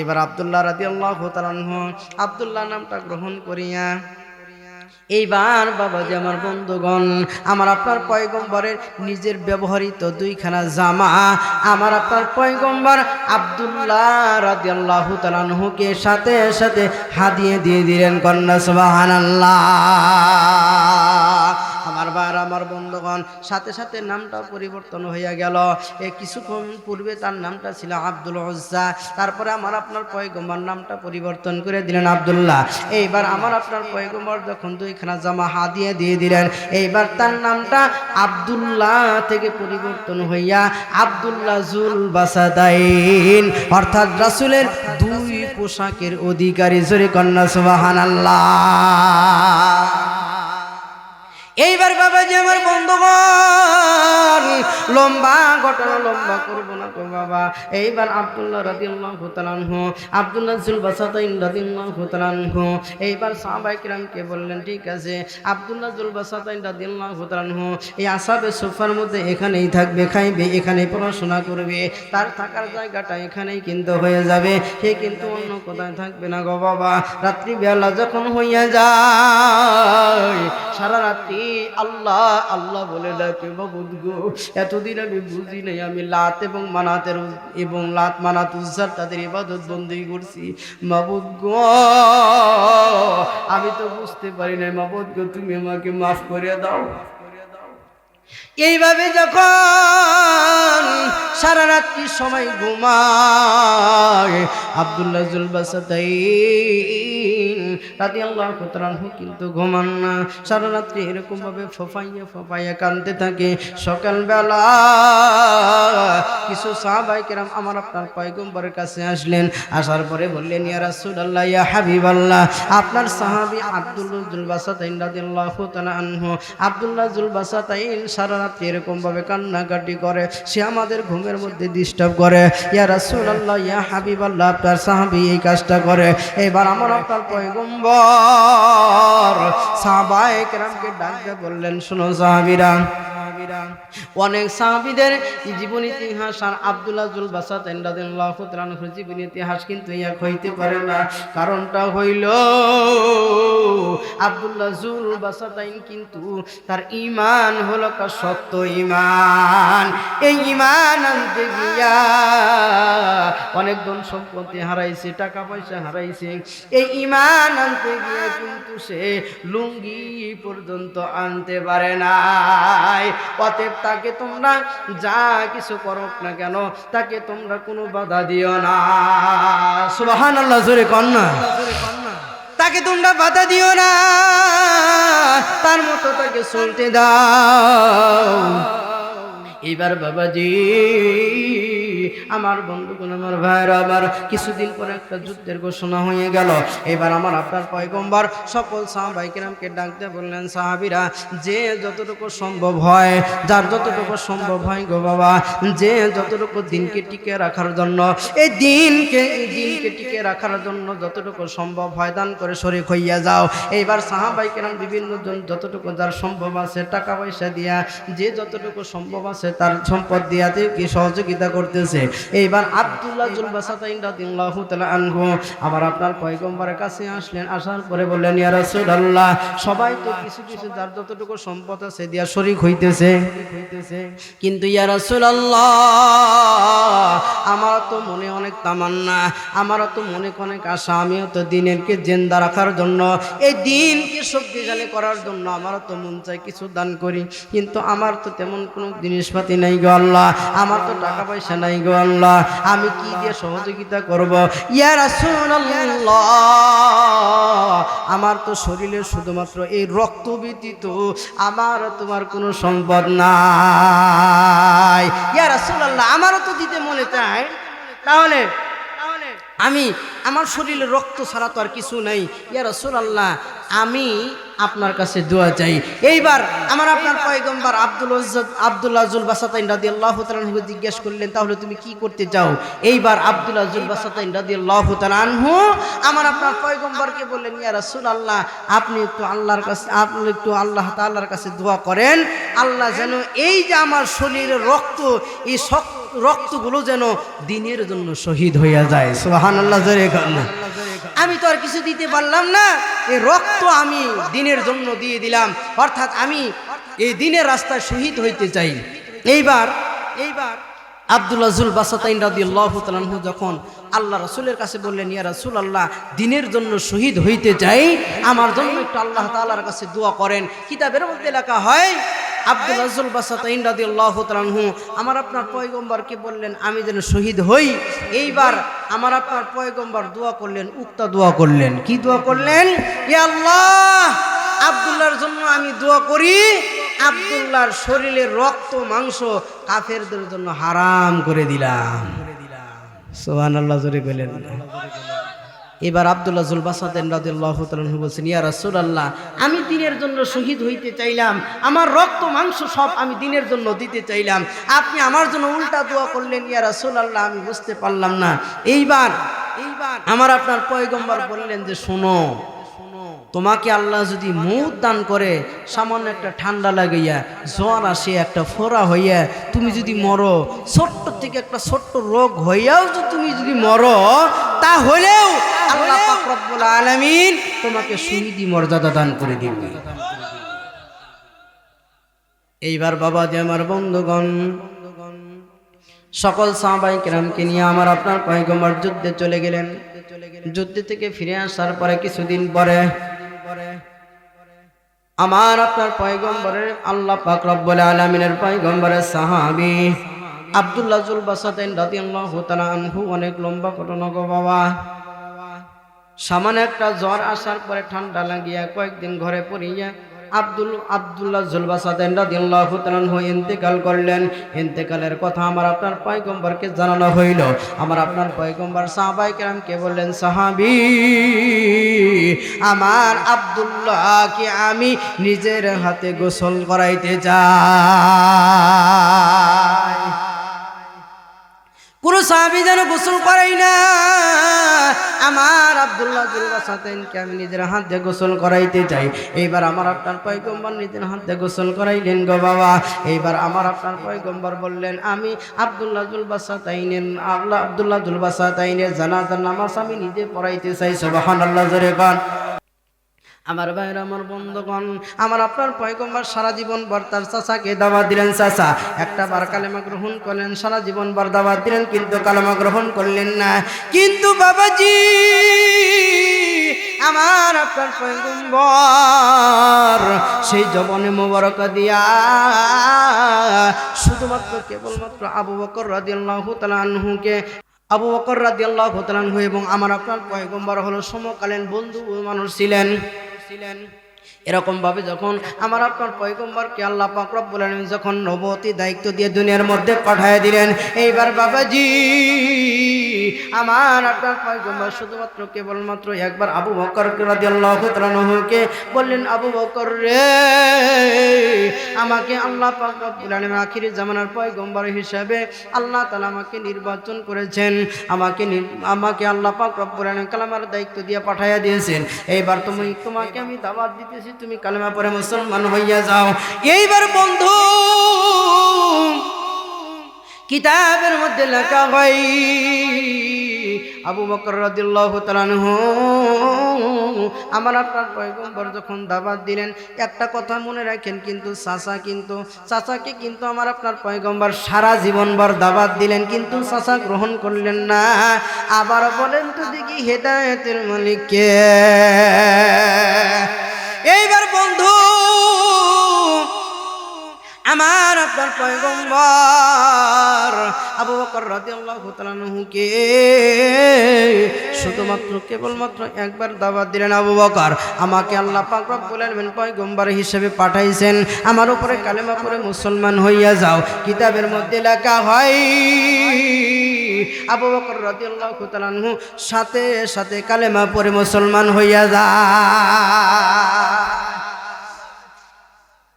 এবার আব্দুল্লাহ রাদিয়াল্লাহু তাআলা আনহু আব্দুল্লাহ নামটা গ্রহণ করিয়া, এইবার বাবাজি আমার বন্ধুগণ, আমার আপনার পয়গম্বরের নিজের ব্যবহৃত 2খানা জামা আমার আপনার পয়গম্বর আব্দুল্লাহ রাদিয়াল্লাহু তাআলা আনহুকে সাথে সাথে হাদিয়ে দিয়ে দিলেন। কন্যা সুবহানাল্লাহ। আমার বন্ধুগণ, সাথে সাথে নামটা পরিবর্তন হইয়া গেল। কিছুক্ষণ পূর্বে তার নামটা ছিল আব্দুল উজ্জা, তারপরে আমার আপনার পয়গম্বর নামটা পরিবর্তন করে দিলেন আব্দুল্লাহ। এইবার আমার আপনার পয়গম্বর যখন 2খানা জামা হাদিয়ে দিয়ে দিলেন, এইবার তার নামটা আব্দুল্লাহ থেকে পরিবর্তন হইয়া আব্দুল্লাহ জুল বাসাদাইন, অর্থাৎ রাসূলের 2 পোশাকের অধিকারী। জোরে কন্যা সুবহানাল্লাহ। এইবার বাবাজি আমার বন্ধুগণ, লম্বা ঘটনা লম্বা করব না তো বাবা। এইবার আব্দুল্লাহ রাদিয়াল্লাহু তাআলা আনহু, আব্দুল্লাহ জুল বাসাতাইন রাদিয়াল্লাহু তাআলা আনহু এইবার সাহাবায়ে কিরামকে বললেন, ঠিক আছে, আব্দুল্লাহ জুল বাসাতাইন রাদিয়াল্লাহু তাআলা আনহু এই আসহাবে সুফার মধ্যে এখানেই থাকবে, খাইবে, এখানেই পড়াশোনা করবে, তার থাকার জায়গাটা এখানেই কিন্তু হয়ে যাবে, সে কিন্তু অন্য কোথায় থাকবে না গো বাবা। রাত্রিবেলা যখন হইয়া যায়, সারা রাত্রি আল্লাহ আল্লাহ বলে ডাকে, মাবুদ গো, এতদিন আমি বুঝি নাই, আমি লাত এবং লাত মানাত উজ্জার তাদের ইবাদত বন্দেগী করছি, মাবুদ গো আমি তো বুঝতে পারি নাই, মাবুদ গো তুমি আমাকে মাফ করে দাও। এইভাবে যখন সারা রাত্রি সময় ঘুমায়, আব্দুল্লাহ জুল বাসাতাইন রাদিয়াল্লাহু তাআলা আনহু কিন্তু ঘুমান না, সারা রাত্রি এরকম ভাবে ফোফাইয়া কাঁদতে থাকে। সকালবেলা কিছু সাহাবায়ে কেরাম আমার আপনার পয়গম্বরের কাছে আসলেন, আসার পরে বললেন, ইয়া রাসূলুল্লাহ, ইয়া হাবিবাল্লাহ, আপনার সাহাবী আব্দুল্লাহ জুল বাসাতাইন রাদিয়াল্লাহু তাআলা আনহু, আব্দুল্লাহ জুল বাসাতাইন সারা রাত্রি এরকম ভাবে কান্নাকাটি করে, সে আমাদের ঘুমের মধ্যে ডিস্টার্ব করে। ইয়া রাসূলুল্লাহ, ইয়া হাবিবাল্লাহ, আপনার সাহাবী এই কাজটা করে। এবার আমার আপনার পয়গম্বর সাহাবায়ে কেরামকে ডাক দিয়ে বললেন, শোনো সাহাবীরা, অনেক সাহাবীদের জীবন ইতিহাস আর আব্দুল্লাহ জুল বাসাতাইন রাদিয়াল্লাহু তাআলা আনহুর জীবন ইতিহাস কিন্তু এক হইতে পারে না। কারণটা হইল, আব্দুল্লাহ জুল বাসাতাইন কিন্তু তার ঈমান হলো সত্য ঈমান। এই ঈমান আনতে গিয়া অনেক ধন সম্পত্তি হারাইছে, টাকা পয়সা হারাইছে। এই ঈমান আনতে গিয়া কিন্তু সে লুঙ্গি পর্যন্ত আনতে পারে নাই। অতএব তাকে তোমরা যা কিছু করো না কেন, তাকে তোমরা কোনো বাধা দিও না। সুবহানাল্লাহ, জোরে কন্যা। তাকে তোমরা বাধা দিও না, তার মতো তাকে চলতে দাও। এবার বাবাজি আমার বন্ধুগণ, আমার ভাইরা আমার, কিছুদিন পরে একটা যুদ্ধের ঘোষণা হয়ে গেল। এবার আমার আপনার পয়গম্বর সকল সাহাবায়ে কেরামকে ডাকতে বললেন, সাহাবীরা, যে যতটুকু সম্ভব হয়, যার যতটুকু সম্ভব হয় গো বাবা, যে যতটুকু দিনকে টিকে রাখার জন্য, এই দিনকে টিকে রাখার জন্য যতটুকু সম্ভব হয় দান করে শরীক হইয়া যাও। এইবার সাহাবায়ে কেরাম বিভিন্ন জন যতটুকু যার সম্ভব আছে টাকা পয়সা দিয়া, যে যতটুকু সম্ভব আছে তার সম্পদ দিয়া কি সহযোগিতা করতেছে। এইবার আব্দুল্লাহ যুল বাসাতাইন রাদিয়াল্লাহু তাআলা আনহু আমার আপনার পয়গম্বরের কাছে আসলেন। আসার পরে বললেন, ইয়া রাসূলুল্লাহ, সবাই তো কিছু কিছু যার যতটুকু সম্পদ আছে দিয়া শরীক হইতেছে, কিন্তু ইয়া রাসূলুল্লাহ, আমার তো মনে অনেক তামান্না, আমারও তো মনে অনেক আশা, আমিও তো দিনেরকে জিন্দা রাখার জন্য, এই দিনকে শক্তিশালী করার জন্য আমারও তো মন চাই কিছু দান করি, কিন্তু আমার তো তেমন কোনো জিনিসপাতি নাই গো আল্লাহ, আমার তো টাকা পয়সা নাই গো আল্লাহ, আমি কি দিয়ে সহযোগিতা করব? ইয়া রাসূলুল্লাহ, আমার তো শরীরে শুধুমাত্র এই রক্ত ব্যতীত আমার তোমার কোনো সম্পদ নাই। ইয়া রাসূলুল্লাহ, আমারও তো দিতে মনে চায়, তাহলে আমি আমার শরীরে রক্ত ছাড়া তো আর কিছু নাই। ইয়া রাসূলুল্লাহ, আমি আপনার কাছে দোয়া চাই। এইবার আমার আপনার পয়গম্বর আব্দুল্লাহ যুল বাসাতাইন রাদিয়াল্লাহু তাআলা আনহু জিজ্ঞেস করলেন, তাহলে তুমি কি করতে চাও? এইবার আব্দুল্লাহ যুল বাসাতাইন রাদিয়াল্লাহু তাআলা আনহু আমার আপনার পয়গম্বরকে বললেন, ইয়া রাসূলুল্লাহ, আপনি একটু আল্লাহর কাছে, আপনি একটু আল্লাহ তাআলার কাছে দোয়া করেন, আল্লাহ যেন এই যে আমার শরীরের রক্ত, এই রক্তগুলো যেন দিনের জন্য শহীদ হইয়া যায়। সুবহানাল্লাহ, জোরে বলেন। আমি তো আর কিছু দিতে পারলাম না, এই রক্ত আমি দিনের জন্য দিয়ে দিলাম, অর্থাৎ আমি এই দিনের রাস্তায় শহীদ হইতে চাই। এইবার আব্দুল্লাহ যুল বাসাতাইন রাদিয়াল্লাহু তাআলা আনহু যখন আল্লাহ রাসূলের কাছে বললেন, ইয়া রাসূলুল্লাহ, দিনের জন্য শহীদ হইতে চাই, আমার জন্য একটু আল্লাহ তাআলার কাছে দোয়া করেন। কিতাবের মধ্যে লেখা হয়, আব্দুল্লাহ যুল বাসাতাইন রাদিয়াল্লাহু তাআলা আনহু আমার আপনার পয়গম্বরকে বললেন, আমি যেন শহীদ হই। এইবার আমার আপনার পয়গম্বর দোয়া করলেন, উক্তা দোয়া করলেন। কি দোয়া করলেন? ইয়া আল্লাহ, আব্দুল্লাহর জন্য আমি দোয়া করি, আব্দুল্লাহর শরীরের রক্ত মাংস কাফেরদের জন্য হারাম করে দিলাম। সুবহানাল্লাহ, জোরে বলেন। এবার আব্দুল্লাহ যুল বাসাতাইন রাদিয়াল্লাহু তাআলা আনহু বলছেন, ইয়া রাসূলুল্লাহ, আমি দিনের জন্য শহীদ হইতে চাইলাম, আমার রক্ত মাংস সব আমি দিনের জন্য দিতে চাইলাম, আপনি আমার জন্য উল্টা দোয়া করলেন, ইয়া রাসূলুল্লাহ, আমি বুঝতে পারলাম না। এইবার আমার আপনার পয়গম্বর বললেন যে, শোনো, তোমাকে আল্লাহ যদি মউত দান করে, সামান্য একটা ঠান্ডা লাগাইয়া, জ্বর আসে, একটা ফোড়া হইয়া তুমি যদি মরো, ছোট্ট থেকে একটা ছোট্ট রোগ হইয়াও তুমি যদি মরো, তাহলেও আল্লাহ পাক রব্বুল আলামিন তোমাকে শহীদি মর্যাদা দান করে দিবে। এইবার বাবা যে আমার বন্ধুগণ, সকল সাহাবায়ে কেরামকে নিয়ে আমার আপনার পয়গম্বর যুদ্ধে চলে গেলেন। যুদ্ধ থেকে ফিরে আসার পরে কিছুদিন পরে আমার আপনার পয়গম্বরের, আল্লাহ পাক রব্বুল আলামিনের পয়গম্বরের সাহাবী আব্দুল্লাহ যুল বাসাতাইন রাদিয়াল্লাহু তাআলা আনহু, অনেক লম্বা ঘটনা গো বাবা। সামান্য একটা জ্বর আসার পরে ঠান্ডা লাগিয়া কয়েকদিন ঘরে পড়িয়া আব্দুল্লাহ যুল বাসাতাইন রাদিয়াল্লাহু তাআলা আনহু ইন্তেকাল করলেন। ইন্তেকালের কথা আমার আপনার পয়গম্বরকে জানানো হইল। আমার আপনার পয়গম্বর সাহাবায়ে কেরামকে বললেন, সাহাবী, আমার আব্দুল্লাহকে আমি নিজের হাতে গোসল করাইতে চাই। কোন সাহাবী যেন গোসল করাই না, আমার আব্দুল্লাহ যুল বাসাতাইনকে আমি নিজের হাত দিয়ে গোসল করাইতে চাই। এইবার আমার আপনার পয়গম্বর নিজের হাত দিয়ে গোসল করাইলেন গো বাবা। এইবার আমার আপনার পয়গম্বর বললেন, আমি আব্দুল্লাহ যুল বাসাতাইনের জানাজার নামাজ আমি নিজে পড়াইতে চাই। সুবহানাল্লাহ, জোরে বল। আমার ভাইরা, আমার বন্ধুগণ, আমার আপনার পয়গম্বর সারা জীবন ভর তার চাচাকে দাওয়াত দিলেন। চাচা একটা বার কালেমা গ্রহণ করলেন, সারা জীবন ভর দাওয়াত দিলেন, কিন্তু কালেমা গ্রহণ করলেন না। কিন্তু বাবাজি, আমার আপনার পয়গম্বর সেই জবানে মোবারকা দিয়া শুধুমাত্র কেবলমাত্র আবু বকর রাদিয়াল্লাহু তাআলা আনহুকে, আবু বকর রাদিয়াল্লাহু তাআলা আনহু এবং আমার আপনার পয়গম্বর হলো সমকালীন বন্ধু মানুষ ছিলেন। এরকম ভাবে যখন আমার আপনার পয়গম্বরকে আল্লাহ পাক রব্বুল আলামিন যখন নবুয়তি দায়িত্ব দিয়ে দুনিয়ার মধ্যে পাঠিয়ে দিলেন, এইবার বাবাজি আমার আপনার পয়গম্বর শুধুমাত্র কেবলমাত্র একবার আবু বকর রাদিয়াল্লাহু তাআলা আনহুকে বললেন, আবু বকর রে, আমাকে আল্লাহ পাক রব্বুল আলামিন আখিরি জামানার পয়গম্বর হিসেবে আল্লাহ তাআলা আমাকে নির্বাচন করেছেন, আমাকে আল্লাহ পাক রব্বুল আলামিন কালেমার দায়িত্ব দিয়ে পাঠিয়ে দিয়েছেন। এইবার তোমাকে আমি দাওয়াত দিতেছি, তুমি কালেমা পড়ে মুসলমান হইয়া যাও। এইবার বন্ধু কিতাবের মধ্যে লেখা হয় আবু বকর রাদিয়াল্লাহু তাআলা আনহু আমার আপনার পয়গম্বর যখন দাওয়াত দিলেন, একটা কথা মনে রাখেন, কিন্তু চাচাকে কিন্তু আমার আপনার পয়গম্বর সারা জীবনভর দাওয়াত দিলেন, কিন্তু চাচা গ্রহণ করলেন না। আবার বলেন তো দেখি হেদায়েতের মালিক কে? এইবার বন্ধু আমার আপনার পয়গম্বর আবু বকর রাদিয়াল্লাহু তাআলা আনহুকে শুধুমাত্র কেবলমাত্র একবার দাওয়াত দিলেন, আবু বকর, আমাকে আল্লাহ পাক রব্বুল আলামিন পয়গম্বর হিসেবে পাঠাইছেন, আমার উপরে কালেমা পড়ে মুসলমান হইয়া যাও। কিতাবের মধ্যে লেখা হয় আবু বকর রাদিয়াল্লাহু তাআলা আনহু সাথে সাথে কালেমা পড়ে মুসলমান হইয়া যায়।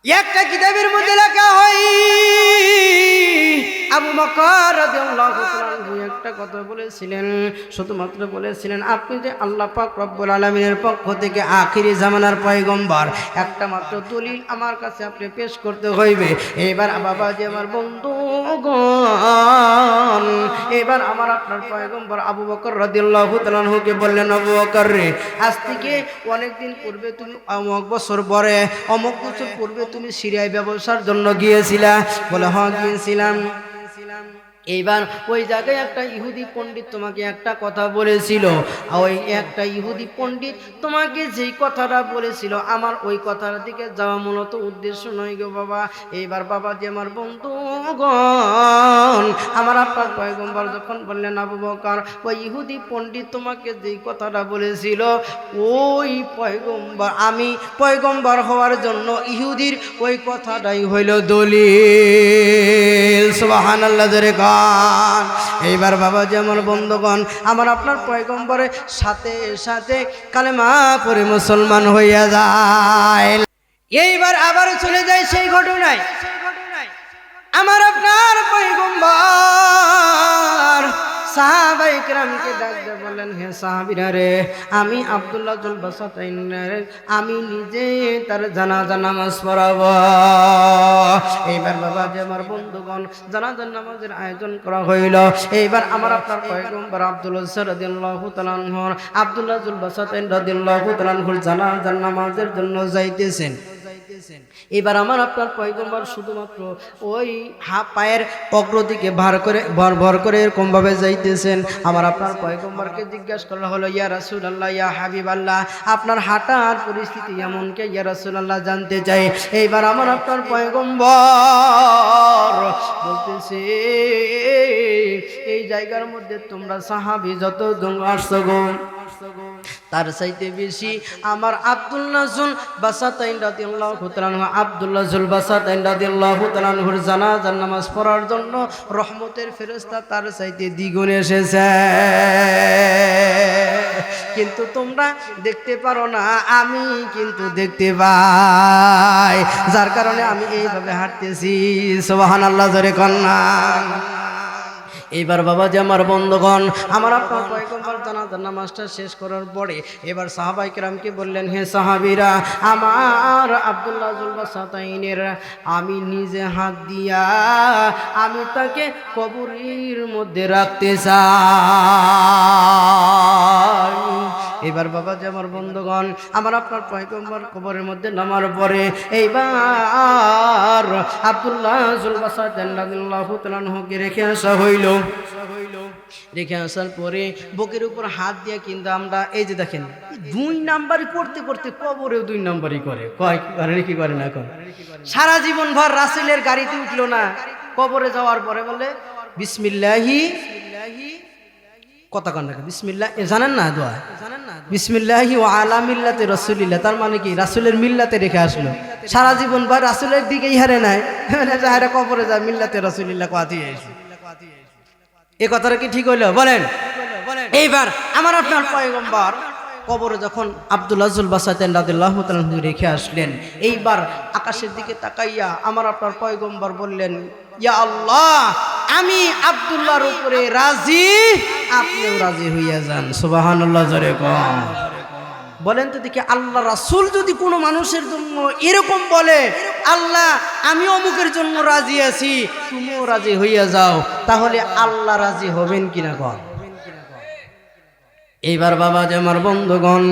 একটা কিতাবের মধ্যে লেখা হয় আবু বকর রাদিয়াল্লাহু তাআলা আনহু একটা কথা বলেছিলেন, শুধুমাত্র বলেছিলেন, আপনি যে আল্লাহ পাক রব্বুল আলামিনের পক্ষ থেকে আখিরি জামানার পয়গম্বর, একটা মাত্র দলিল আমার কাছে আপনি পেশ করতে হইবে। এবার বাবাজি আমার বন্ধুগণ, এবার আমার আপনার পয়গম্বর আবু বকর রাদিয়াল্লাহু তাআলা আনহুকে বললেন, আবু বকর রে, আজ থেকে অনেকদিন পূর্বে তুমি অমুক বছর পরে অমুক বছর পূর্বে তুমি সিরিয়ায় ব্যবসার জন্য গিয়েছিলা। বলে হ্যাঁ গিয়েছিলাম। এইবার ওই জায়গায় একটা ইহুদি পণ্ডিত তোমাকে একটা কথা বলেছিল, ওই একটা ইহুদি পণ্ডিত তোমাকে যেই কথাটা বলেছিল, আমার ওই কথার দিকে যাওয়া মূলত উদ্দেশ্য নয় গো বাবা। এইবার বাবা যে আমার বন্ধুগণ, আমার আপনার পয়গম্বর যখন বললেন, আবু বকর, ওই ইহুদি পণ্ডিত তোমাকে যেই কথাটা বলেছিল, ওই পয়গম্বর, আমি পয়গম্বর হওয়ার জন্য ইহুদির ওই কথাটাই হইল দলিল। সুবহানাল্লাহ জোরে কর। এইবার বাবা যেমন বন্ধুগণ, আমার আপনার পয়গম্বরের সাথে সাথে কালেমা পড়ে মুসলমান হইয়া যায়। এইবার আবার চলে যায় সেই ঘটনায়, আমার আপনার পয়গম্বর সাহাবায়ে কেরামকে ডাকতে বললেন, হে সাহাবীরা রে, আমি আব্দুল্লাহ জুল বাসাতাইনের আমি নিজে তার জানাজা নামাজ পড়াবো। এইবার বাবা যে আমার বন্ধুগণ, জানাজার নামাজের আয়োজন করা হইল। এইবার আমার আপনার পয়গম্বর আব্দুল্লাহ রাদিয়াল্লাহু তাআলা আনহু আব্দুল্লাহ জুল বাসাতাইন রাদিয়াল্লাহু তাআলা আনহুর জানাজার নামাজের জন্য যাইতেছেন। এবার আমার আপনার পয়গম্বর শুধুমাত্র ওই পায়ের অগ্রদিকে ভর করে এরকম ভাবে যাইতেছেন। আমার আপনার পয়গম্বরকে জিজ্ঞাসা করা হলো, ইয়া রাসূলুল্লাহ, ইয়া হাবিবাল্লাহ, আপনার হাঁটার পরিস্থিতি এমন কে ইয়া রাসূলুল্লাহ, জানতে চাই। এইবার আমার আপনার পয়গম্বর বলতেছে, এই জায়গার মধ্যে তোমরা সাহাবী যত জন আসছো গো, তার চাইতে বেশি আমার আব্দুল্লাহ জুল বাসাতাইন রাদিয়াল্লাহু তাআলা আনহু আব্দুল্লাহ জুল বাসাতাইন রাদিয়াল্লাহু তাআলা আনহুর জানাজার নামাজ পড়ার জন্য রহমতের ফেরেশতা তার চাইতে দ্বিগুণ এসেছে। কিন্তু তোমরা দেখতে পারো না, আমি কিন্তু দেখতে পাই, যার কারণে আমি এইভাবে হাঁটতেছি। সুবহানাল্লাহ জোরে কন্যা। এইবার বাবা যে আমার বন্ধুগণ, আমার আপনার পয়গম্বর জানাজার নামাজটা শেষ করার পরে এবার সাহাবায়ে কেরামকে বললেন, হে সাহাবীরা, আমার আব্দুল্লাহ জুল বাসাতাইনের আমি নিজে হাত দিয়া আমি তাকে কবরের মধ্যে রাখতে চাই। এবার বাবা যে আমার বন্ধুগণ, আমার আপনার পয়গম্বর কবরের মধ্যে নামার পরে এইবার আব্দুল্লাহ জুল বাসাতাইন রাদিয়াল্লাহু তাআলা আনহুকে রেখে আসা হইল। রেখে আসার পরে বুকের উপর হাত দিয়ে কিন্তু আমরা এই যে দেখেন, 2 নাম্বারই করতে করতে কবরেও 2 নাম্বারই করে, কি করে না এখন। সারা জীবন ভর রাসূলের গাড়িতে উঠলো না, কবরে যাওয়ার পরে বলে বিসমিল্লাহি, কথা কন নাকি বিসমিল্লাহ জানেন না দোয়া বিসমিল্লাহি ওয়া আলা মিল্লাতি রাসূলিল্লাহ, তার মানে কি রাসূলের মিল্লাতে রেখে আসলো, সারা জীবন বা রাসূলের দিকেই হারে নাই, যারা কবরে যায় মিল্লাতে রাসূলিল্লাহ কথা এসে, এই কথাটা কি ঠিক হইলো বলেন? এইবার আমার আপনার পয়গম্বর কবরে যখন আব্দুল্লাহ জুল বাসাতেন রাদিয়াল্লাহু তাআলা রেখে আসলেন, এইবার আকাশের দিকে তাকাইয়া আমার আপনার পয়গম্বর বললেন, ইয়া আল্লাহ, আমি আব্দুল্লাহর উপরে রাজি, আপনিও রাজি হইয়া যান। সুবহানাল্লাহ জোরে কোন। বলেন তো দেখি, আল্লাহ রাসূল যদি কোনো মানুষের জন্য এরকম বলে, আল্লাহ আমি অমুকের জন্য রাজি আছি, তুমিও রাজি হইয়া যাও, তাহলে আল্লাহ রাজি হবেন কিনা কোন? এইবার বাবা যে আমার বন্ধুগণ,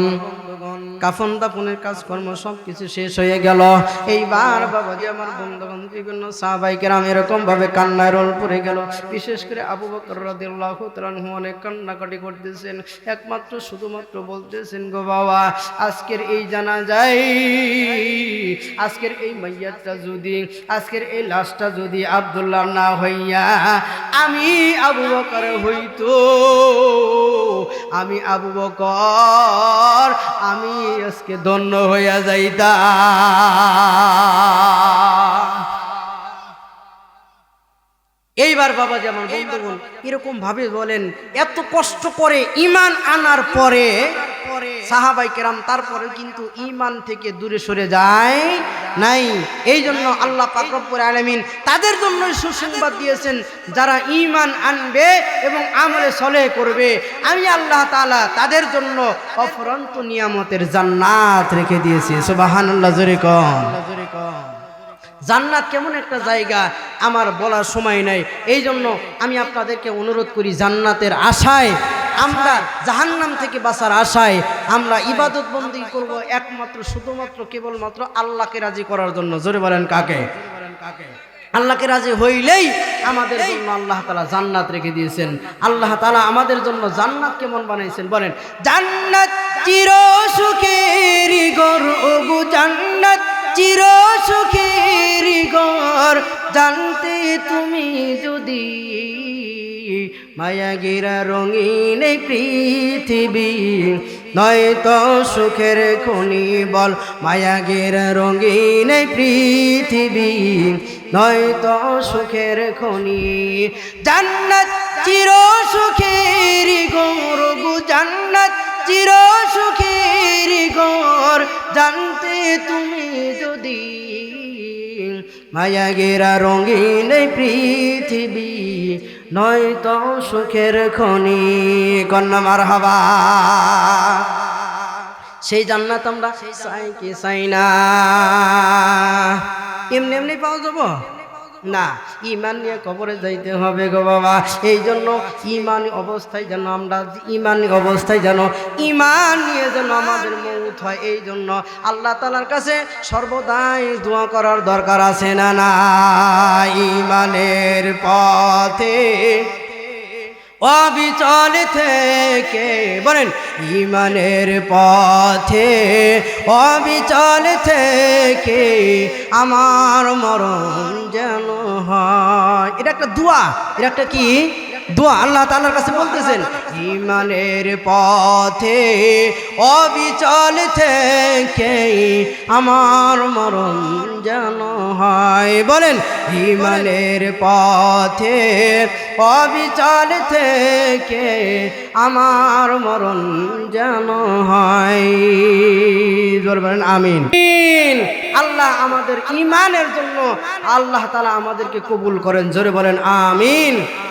কাফন দাফনের কাজকর্ম সবকিছু শেষ হয়ে গেল। এইবার বাবা যে আমার বন্ধুগণ, বিভিন্ন সাহাবায়ে কেরাম এরকম ভাবে কান্নায় রোল পড়ে গেল। বিশেষ করে আবু বকর রাদিয়াল্লাহু তাআলা অনেক কান্নাকাটি করতেছেন, একমাত্র শুধুমাত্র বলতেছেন, গো বাবা, আজকের এই জানাজায়, আজকের এই মাইয়াতটা যদি, আজকের এই লাশটা যদি আব্দুল্লাহ না হইয়া আমি আবু বকর হইতো, আমি আবু বকর, আমি আজকে ধন্য হইয়া যাইতাম। এইবার বাবা যে আমার বন্ধুগণ এরকম ভাবে বলেন, এত কষ্ট করে ঈমান আনার পরে সাহাবায়ে কেরাম তারপরে কিন্তু ঈমান থেকে দূরে সরে যায় নাই। এই জন্য আল্লাহ পাক রব্বুল আলামিন তাদের জন্য সুসংবাদ দিয়েছেন, যারা ঈমান আনবে এবং আমলে সলেহ করবে, আমি আল্লাহ তাআলা তাদের জন্য অফুরন্ত নিয়ামতের জান্নাত রেখে দিয়েছি। সুবহানাল্লাহ জোরে কোন। জান্নাত কেমন একটা জায়গা আমার বলার সময় নাই, এই জন্য আমি আপনাদেরকে অনুরোধ করি, জান্নাতের আশায়, আমরা জাহান্নাম থেকে বাঁচার আশায় আমরা ইবাদত বন্দি করব একমাত্র শুধুমাত্র কেবলমাত্র আল্লাহকে রাজি করার জন্য। জোরে বলেন কাকে? আল্লাহকে রাজি হইলেই আমাদের জন্য আল্লাহ তাআলা জান্নাত রেখে দিয়েছেন। আল্লাহ তাআলা আমাদের জন্য জান্নাত কেমন বানাইছেন বলেন? জান্নাত চির সুখের ঘর, ওগো জান্নাত চির সুখের ঘর, জানতে তুমি যদি মায়া গিরা রঙিন পৃথিবী, নয়তো সুখের খনি বল, মায়া গিরা রঙিন পৃথিবী, নয়তো সুখের খনি। জান্নাত চির সুখের ঘর, গো জান্নাত চির সুখের ঘর, জানতে তুমি যদি মায়া গেরা রঙিন পৃথিবী, নয়তো সুখের খনি। কন্যা মারহাবা। সেই জান্নাত আমরা চাই কি চাই না? এমনি এমনি পাওয়া যাবো না, ঈমান নিয়ে কবরে যাইতে হবে গো বাবা। এই জন্য ঈমানি অবস্থায় যেন আমরা, ঈমানি অবস্থায় যেন ঈমান নিয়ে যেন আমাদের মৌত হয়, এই জন্য আল্লাহ তাআলার কাছে সর্বদাই দোয়া করার দরকার আছে না না? ঈমানের পথে অবিচল থেকে, বলেন ঈমানের পথে অবিচল থেকে আমার মরণ যেন হয়। এটা একটা দোয়া, এটা একটা কি দোয়া আল্লাহ তাআলার কাছে বলতেছেন, ঈমানের পথে অবিচল থেকে আমার মরণ যেন হয়। বলেন ঈমানের পথে অবিচল থেকে আমার মরণ যেন হয়। জোরে বলেন আমিন। আল্লাহ আমাদের ঈমানের জন্য আল্লাহ তাআলা আমাদেরকে কবুল করেন। জোরে বলেন আমিন।